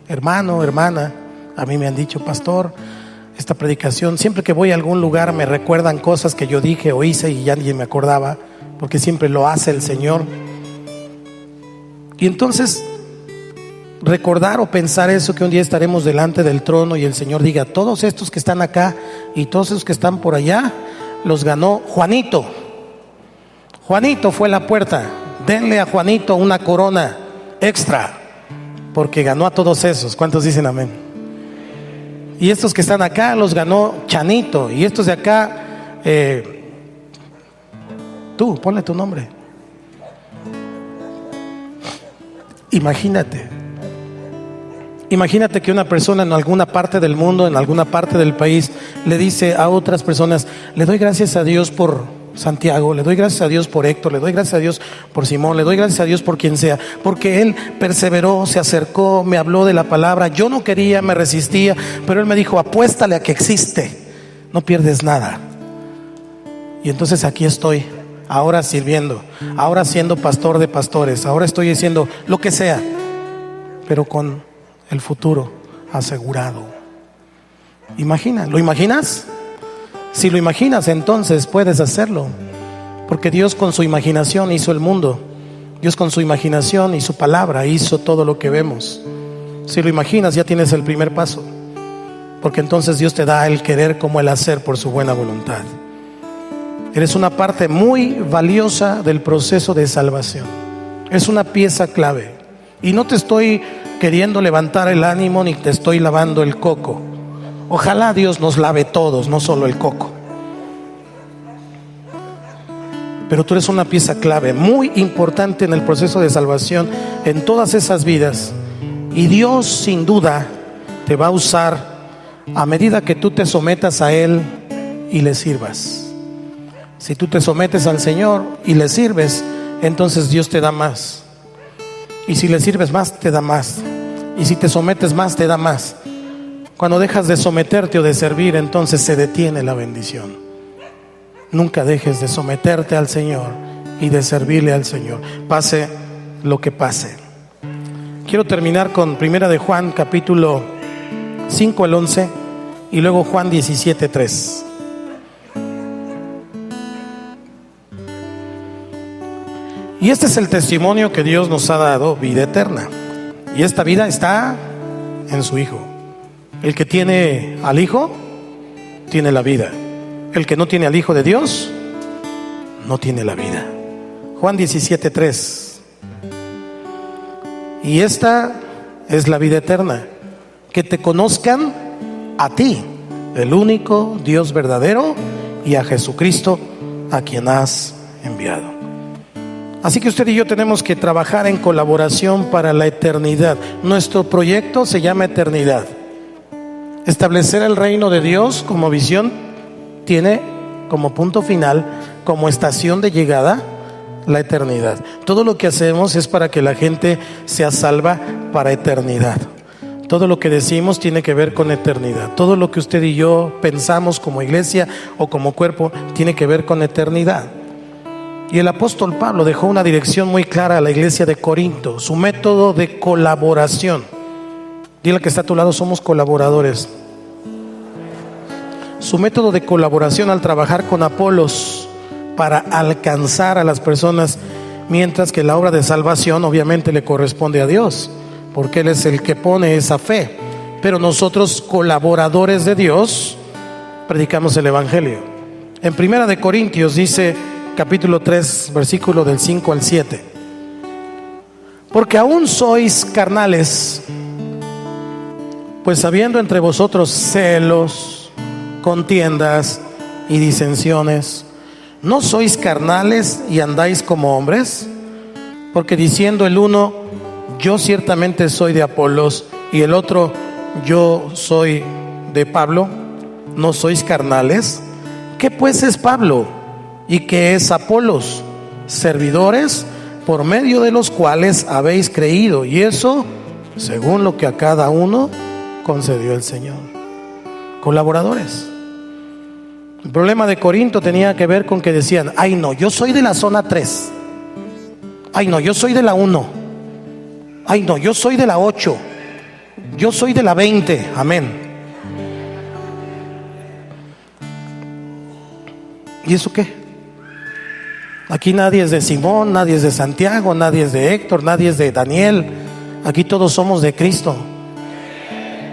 hermano, hermana, a mí me han dicho, pastor, esta predicación, siempre que voy a algún lugar me recuerdan cosas que yo dije o hice y ya ni me acordaba, porque siempre lo hace el Señor. Y entonces recordar o pensar eso, que un día estaremos delante del trono y el Señor diga, todos estos que están acá y todos esos que están por allá los ganó Juanito. Juanito fue la puerta, denle a Juanito una corona extra porque ganó a todos esos. ¿Cuántos dicen amén? Y estos que están acá los ganó Chanito, y estos de acá tú, ponle tu nombre. Imagínate que una persona en alguna parte del mundo, en alguna parte del país, le dice a otras personas, le doy gracias a Dios por Santiago, le doy gracias a Dios por Héctor, le doy gracias a Dios por Simón, le doy gracias a Dios por quien sea, porque él perseveró, se acercó, me habló de la palabra, yo no quería, me resistía, pero él me dijo, apuéstale a que existe, no pierdes nada. Y entonces aquí estoy, ahora sirviendo, ahora siendo pastor de pastores, ahora estoy haciendo lo que sea, pero con el futuro asegurado. Imagina, ¿lo imaginas? Si lo imaginas, entonces puedes hacerlo, porque Dios con su imaginación hizo el mundo. Dios con su imaginación y su palabra hizo todo lo que vemos. Si lo imaginas, ya tienes el primer paso, porque entonces Dios te da el querer como el hacer por su buena voluntad. Eres una parte muy valiosa del proceso de salvación. Es una pieza clave. Y no te estoy queriendo levantar el ánimo ni te estoy lavando el coco. Ojalá Dios nos lave todos, no solo el coco. Pero tú eres una pieza clave, muy importante en el proceso de salvación, en todas esas vidas. Y Dios sin duda te va a usar a medida que tú te sometas a Él y le sirvas. Si tú te sometes al Señor y le sirves, entonces Dios te da más. Y si le sirves más, te da más. Y si te sometes más, te da más. Cuando dejas de someterte o de servir, entonces se detiene la bendición. Nunca dejes de someterte al Señor y de servirle al Señor, pase lo que pase. Quiero terminar con 1 de Juan, capítulo 5 al 11, y luego Juan 17, 3. Y este es el testimonio que Dios nos ha dado, vida eterna. Y esta vida está en su Hijo. El que tiene al Hijo, tiene la vida. El que no tiene al Hijo de Dios, no tiene la vida. Juan 17, 3. Y esta es la vida eterna, que te conozcan a ti, el único Dios verdadero, y a Jesucristo, a quien has enviado. Así que usted y yo tenemos que trabajar en colaboración para la eternidad. Nuestro proyecto se llama eternidad. Establecer el reino de Dios como visión tiene como punto final, como estación de llegada, la eternidad. Todo lo que hacemos es para que la gente sea salva para eternidad. Todo lo que decimos tiene que ver con eternidad. Todo lo que usted y yo pensamos como iglesia o como cuerpo tiene que ver con eternidad. Y el apóstol Pablo dejó una dirección muy clara a la iglesia de Corinto, su método de colaboración. Dile al que está a tu lado, somos colaboradores. Su método de colaboración al trabajar con Apolos para alcanzar a las personas, mientras que la obra de salvación obviamente le corresponde a Dios, porque Él es el que pone esa fe. Pero nosotros, colaboradores de Dios, predicamos el Evangelio. En 1 de Corintios dice, capítulo 3, versículo del 5 al 7: porque aún sois carnales, pues habiendo entre vosotros celos, contiendas y disensiones, ¿no sois carnales y andáis como hombres? Porque diciendo el uno, yo ciertamente soy de Apolos, y el otro, yo soy de Pablo, ¿no sois carnales? ¿Qué pues es Pablo? ¿Y qué es Apolos? Servidores por medio de los cuales habéis creído, y eso según lo que a cada uno concedió el Señor. Colaboradores. El problema de Corinto tenía que ver con que decían: ay no, yo soy de la zona 3, ay no, yo soy de la 1, ay no, yo soy de la 8, yo soy de la 20, amén. ¿Y eso qué? Aquí nadie es de Simón, nadie es de Santiago, nadie es de Héctor, nadie es de Daniel. Aquí todos somos de Cristo.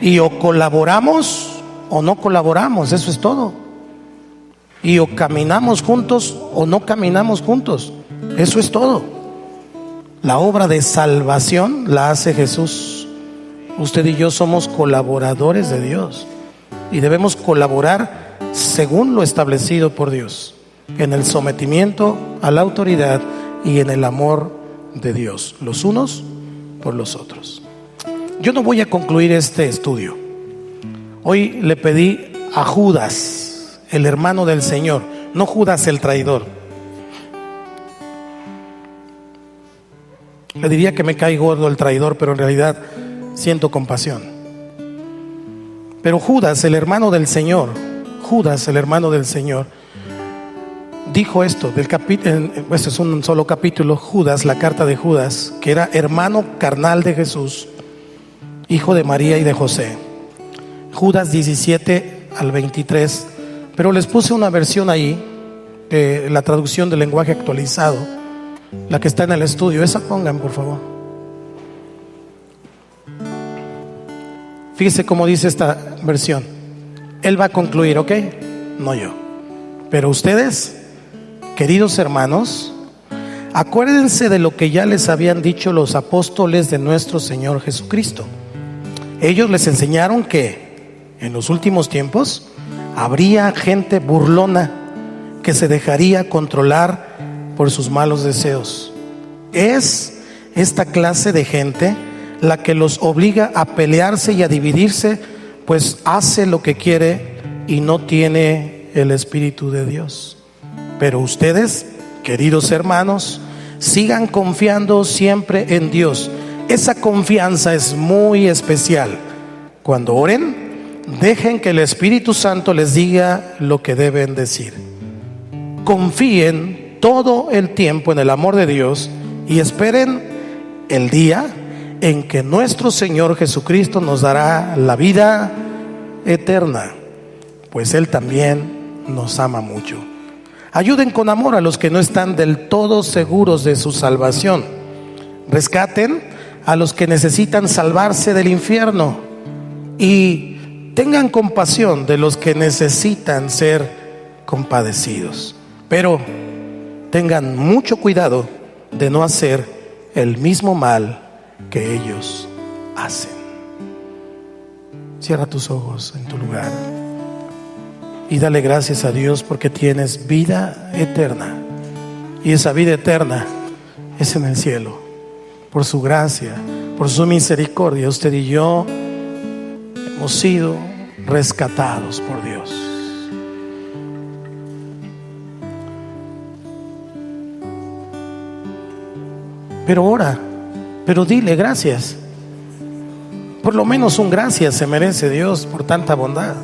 Y o colaboramos o no colaboramos, eso es todo. Y o caminamos juntos o no caminamos juntos, eso es todo. La obra de salvación la hace Jesús. Usted y yo somos colaboradores de Dios y debemos colaborar según lo establecido por Dios, en el sometimiento a la autoridad y en el amor de Dios, los unos por los otros. Yo no voy a concluir este estudio. Hoy le pedí a Judas, el hermano del Señor, no Judas el traidor. Le diría que me cae gordo el traidor, pero en realidad siento compasión. Pero Judas, el hermano del Señor, Judas, el hermano del Señor, dijo esto, este es un solo capítulo, Judas, la carta de Judas, que era hermano carnal de Jesús, hijo de María y de José. Judas 17 al 23, pero les puse una versión ahí, de la traducción del lenguaje actualizado, la que está en el estudio, esa pongan por favor. Fíjese cómo dice esta versión. Él va a concluir, ¿ok? No yo. Pero ustedes, queridos hermanos, acuérdense de lo que ya les habían dicho los apóstoles de nuestro Señor Jesucristo. Ellos les enseñaron que en los últimos tiempos habría gente burlona que se dejaría controlar por sus malos deseos. Es esta clase de gente la que los obliga a pelearse y a dividirse, pues hace lo que quiere y no tiene el Espíritu de Dios. Pero ustedes, queridos hermanos, sigan confiando siempre en Dios. Esa confianza es muy especial. Cuando oren, dejen que el Espíritu Santo les diga lo que deben decir. Confíen todo el tiempo en el amor de Dios y esperen el día en que nuestro Señor Jesucristo nos dará la vida eterna, pues Él también nos ama mucho. Ayuden con amor a los que no están del todo seguros de su salvación. Rescaten a los que necesitan salvarse del infierno y tengan compasión de los que necesitan ser compadecidos. Pero tengan mucho cuidado de no hacer el mismo mal que ellos hacen. Cierra tus ojos en tu lugar y dale gracias a Dios porque tienes vida eterna, y esa vida eterna es en el cielo. Por su gracia, por su misericordia, usted y yo hemos sido rescatados por Dios. Pero ora, pero dile gracias. Por lo menos un gracias se merece Dios por tanta bondad,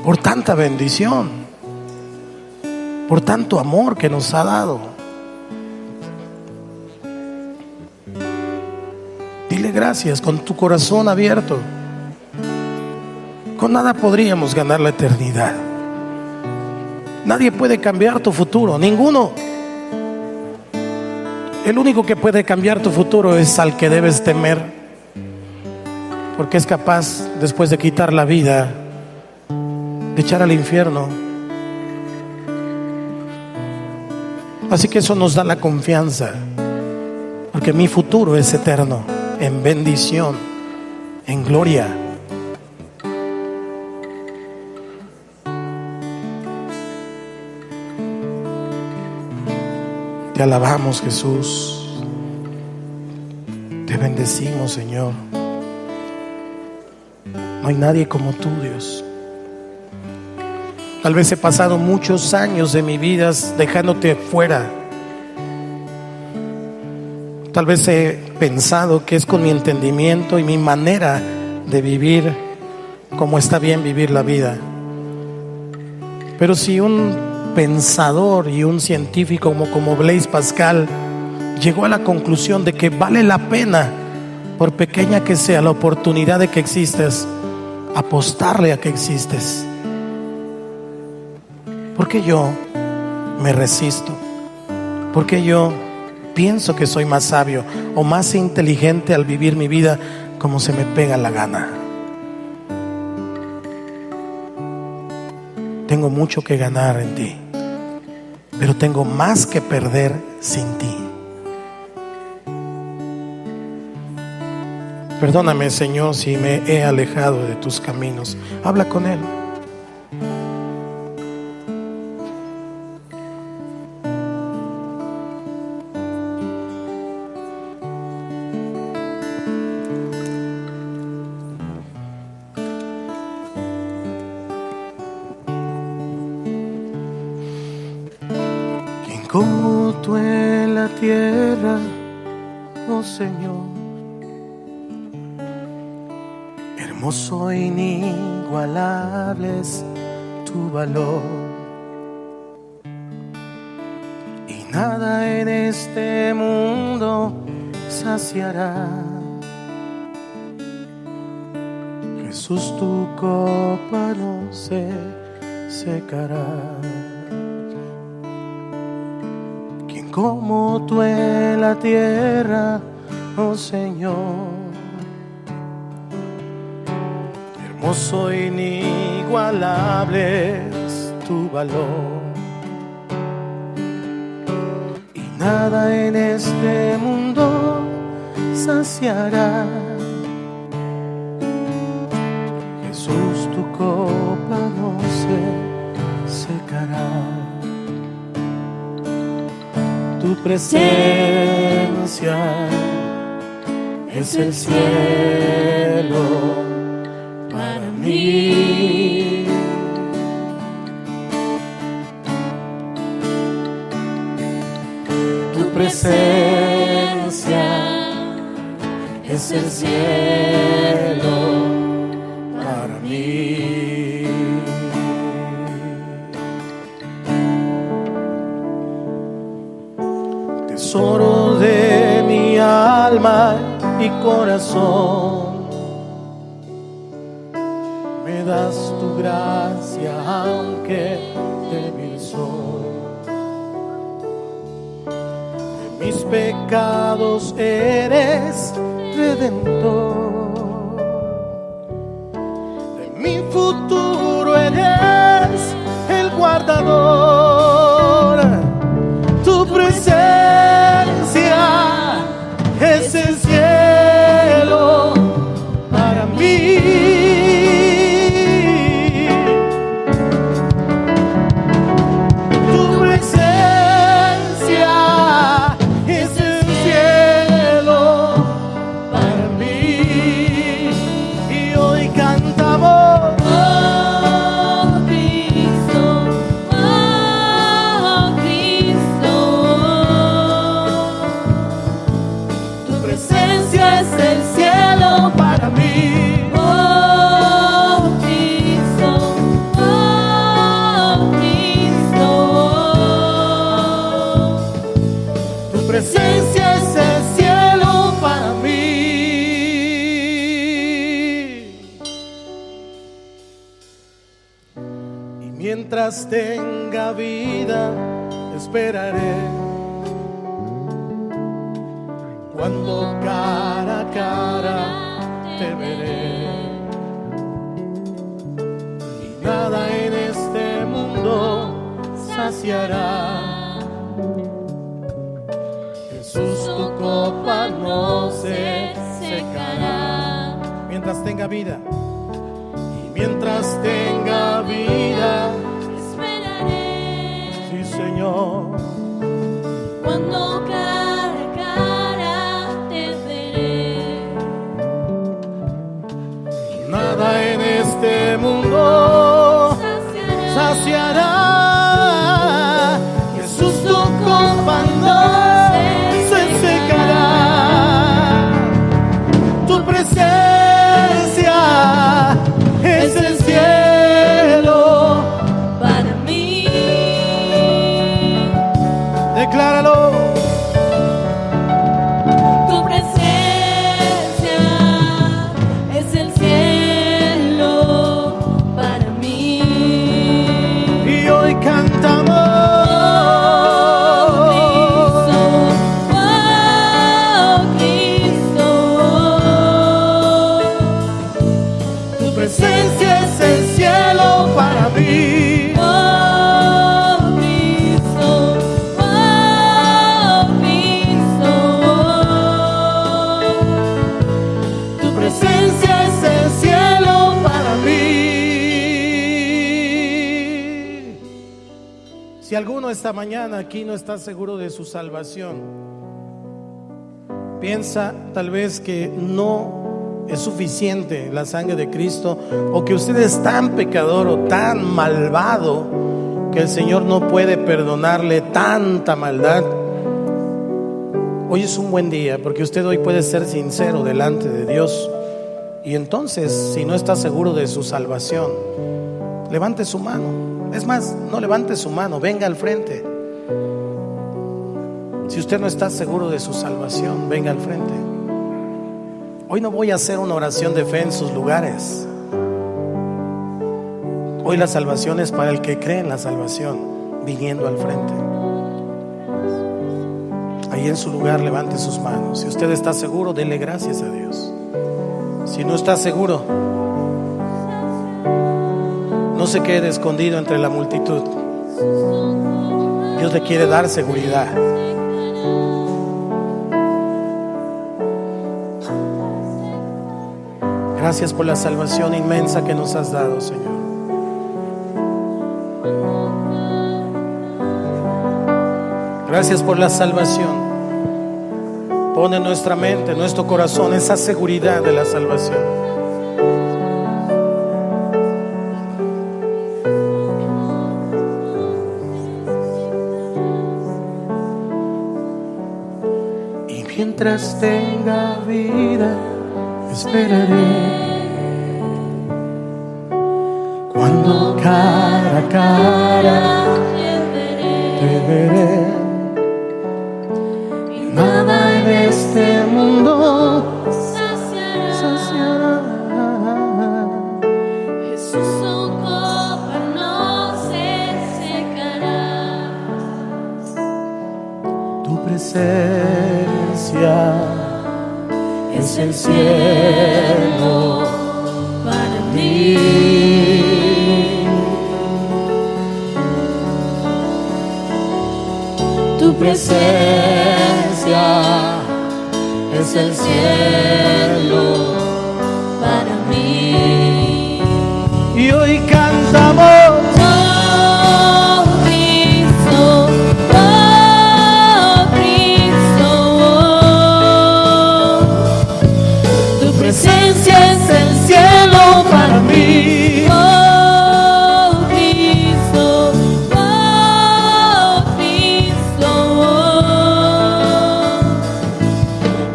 por tanta bendición, por tanto amor que nos ha dado. Dile gracias con tu corazón abierto. Con nada podríamos ganar la eternidad. Nadie puede cambiar tu futuro, ninguno. El único que puede cambiar tu futuro es al que debes temer, porque es capaz, después de quitar la vida, de echar al infierno. Así que eso nos da la confianza, porque mi futuro es eterno, en bendición, en gloria. Te alabamos, Jesús. Te bendecimos, Señor. No hay nadie como tú, Dios. Tal vez he pasado muchos años de mi vida dejándote fuera, Tal vez he pensado que es con mi entendimiento y mi manera de vivir como está bien vivir la vida. Pero si un pensador y un científico como Blaise Pascal llegó a la conclusión de que vale la pena, por pequeña que sea la oportunidad de que existes, apostarle a que existes, ¿por qué yo me resisto? ¿Por qué yo pienso que soy más sabio o más inteligente al vivir mi vida como se me pega la gana? Tengo mucho que ganar en ti, pero tengo más que perder sin ti. Perdóname, Señor, si me he alejado de tus caminos. Habla con Él. ¿Quién como tú en la tierra, oh Señor? Hermoso e inigualable es tu valor, y nada en este mundo saciará. Jesús, tu copa no se secará. ¿Quién como tú en la tierra, oh Señor? Hermoso e inigualable es tu valor, y nada en este mundo saciará. Jesús, tu copa no se secará. Tu presencia es el cielo para mí. Tu presencia es el cielo para mí. Tesoro de mi alma y corazón, me das tu gracia aunque débil soy. De mis pecados eres redentor, de mi futuro eres el guardador. Tu presencia es el cielo para mí. Mientras tenga vida, esperaré. Cuando cara a cara te veré, y nada en este mundo saciará. Jesús, tu copa no se secará. Mientras tenga vida, y mientras tenga vida, Señor, cuando cara a cara te veré, nada en este mundo saciará. Jesús, tu copa no se secará. Si alguno esta mañana aquí no está seguro de su salvación, piensa tal vez que no es suficiente la sangre de Cristo, o que usted es tan pecador o tan malvado que el Señor no puede perdonarle tanta maldad. Hoy es un buen día, porque usted hoy puede ser sincero delante de Dios. Y entonces, si no está seguro de su salvación, levante su mano. Es más, no levante su mano, venga al frente. Si usted no está seguro de su salvación, venga al frente. Hoy no voy a hacer una oración de fe en sus lugares. Hoy la salvación es para el que cree en la salvación, viniendo al frente. Ahí en su lugar levante sus manos. Si usted está seguro, dele gracias a Dios. Si no está seguro, no se quede escondido entre la multitud. Dios le quiere dar seguridad. Gracias por la salvación inmensa que nos has dado, Señor. Gracias por la salvación. Pone en nuestra mente, en nuestro corazón, esa seguridad de la salvación. Y mientras tenga vida, esperaré. Cuando cara a cara te veré. Nada en este mundo saciará. Jesús, su copa no se secará. Tu presencia es el cielo Para mí, tu presencia es el cielo para mí. y hoy cantamos. Oh Cristo, tu presencia es el Cielo para mí. Oh Cristo,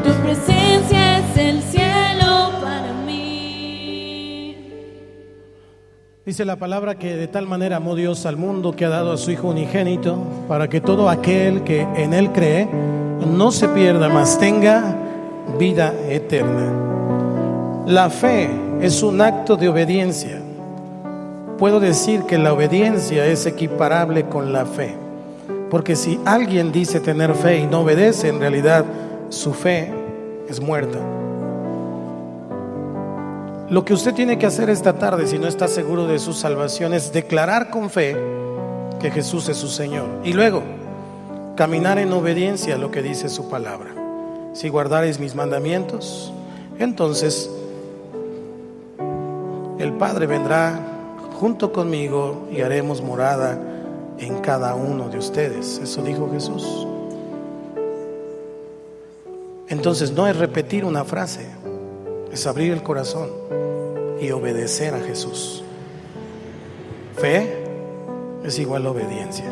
tu presencia es el cielo para mí. Dice la palabra que de tal manera amó Dios al mundo que ha dado a su Hijo unigénito, para que todo aquel que en Él cree no se pierda, mas tenga vida eterna. La fe es un acto de obediencia. Puedo decir que la obediencia es equiparable con la fe, porque si alguien dice tener fe y no obedece, en realidad su fe es muerta. Lo que usted tiene que hacer esta tarde, si no está seguro de su salvación, es declarar con fe que Jesús es su Señor, y luego caminar en obediencia a lo que dice su palabra. Si guardareis mis mandamientos, entonces el Padre vendrá junto conmigo y haremos morada en cada uno de ustedes. Eso dijo Jesús. Entonces no es repetir una frase, es abrir el corazón y obedecer a Jesús. Fe es igual a obediencia.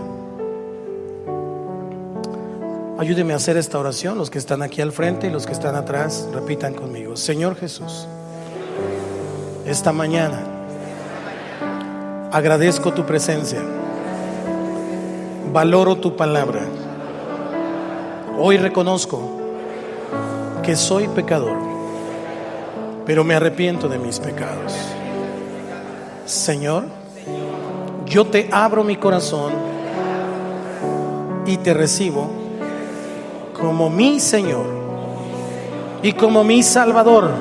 Ayúdeme a hacer esta oración. Los que están aquí al frente y los que están atrás, repitan conmigo. Señor Jesús, esta mañana agradezco tu presencia, valoro tu palabra. Hoy reconozco que soy pecador, pero me arrepiento de mis pecados. Señor, yo te abro mi corazón y te recibo como mi Señor y como mi Salvador.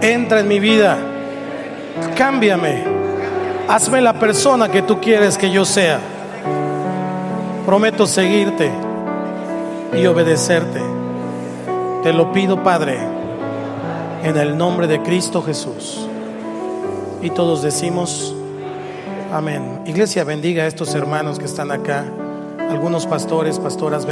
Entra en mi vida, cámbiame, hazme la persona que tú quieres que yo sea. Prometo seguirte y obedecerte. Te lo pido, Padre, en el nombre de Cristo Jesús. Y todos decimos Amén. Iglesia, bendiga a estos hermanos que están acá. Algunos pastores, pastoras,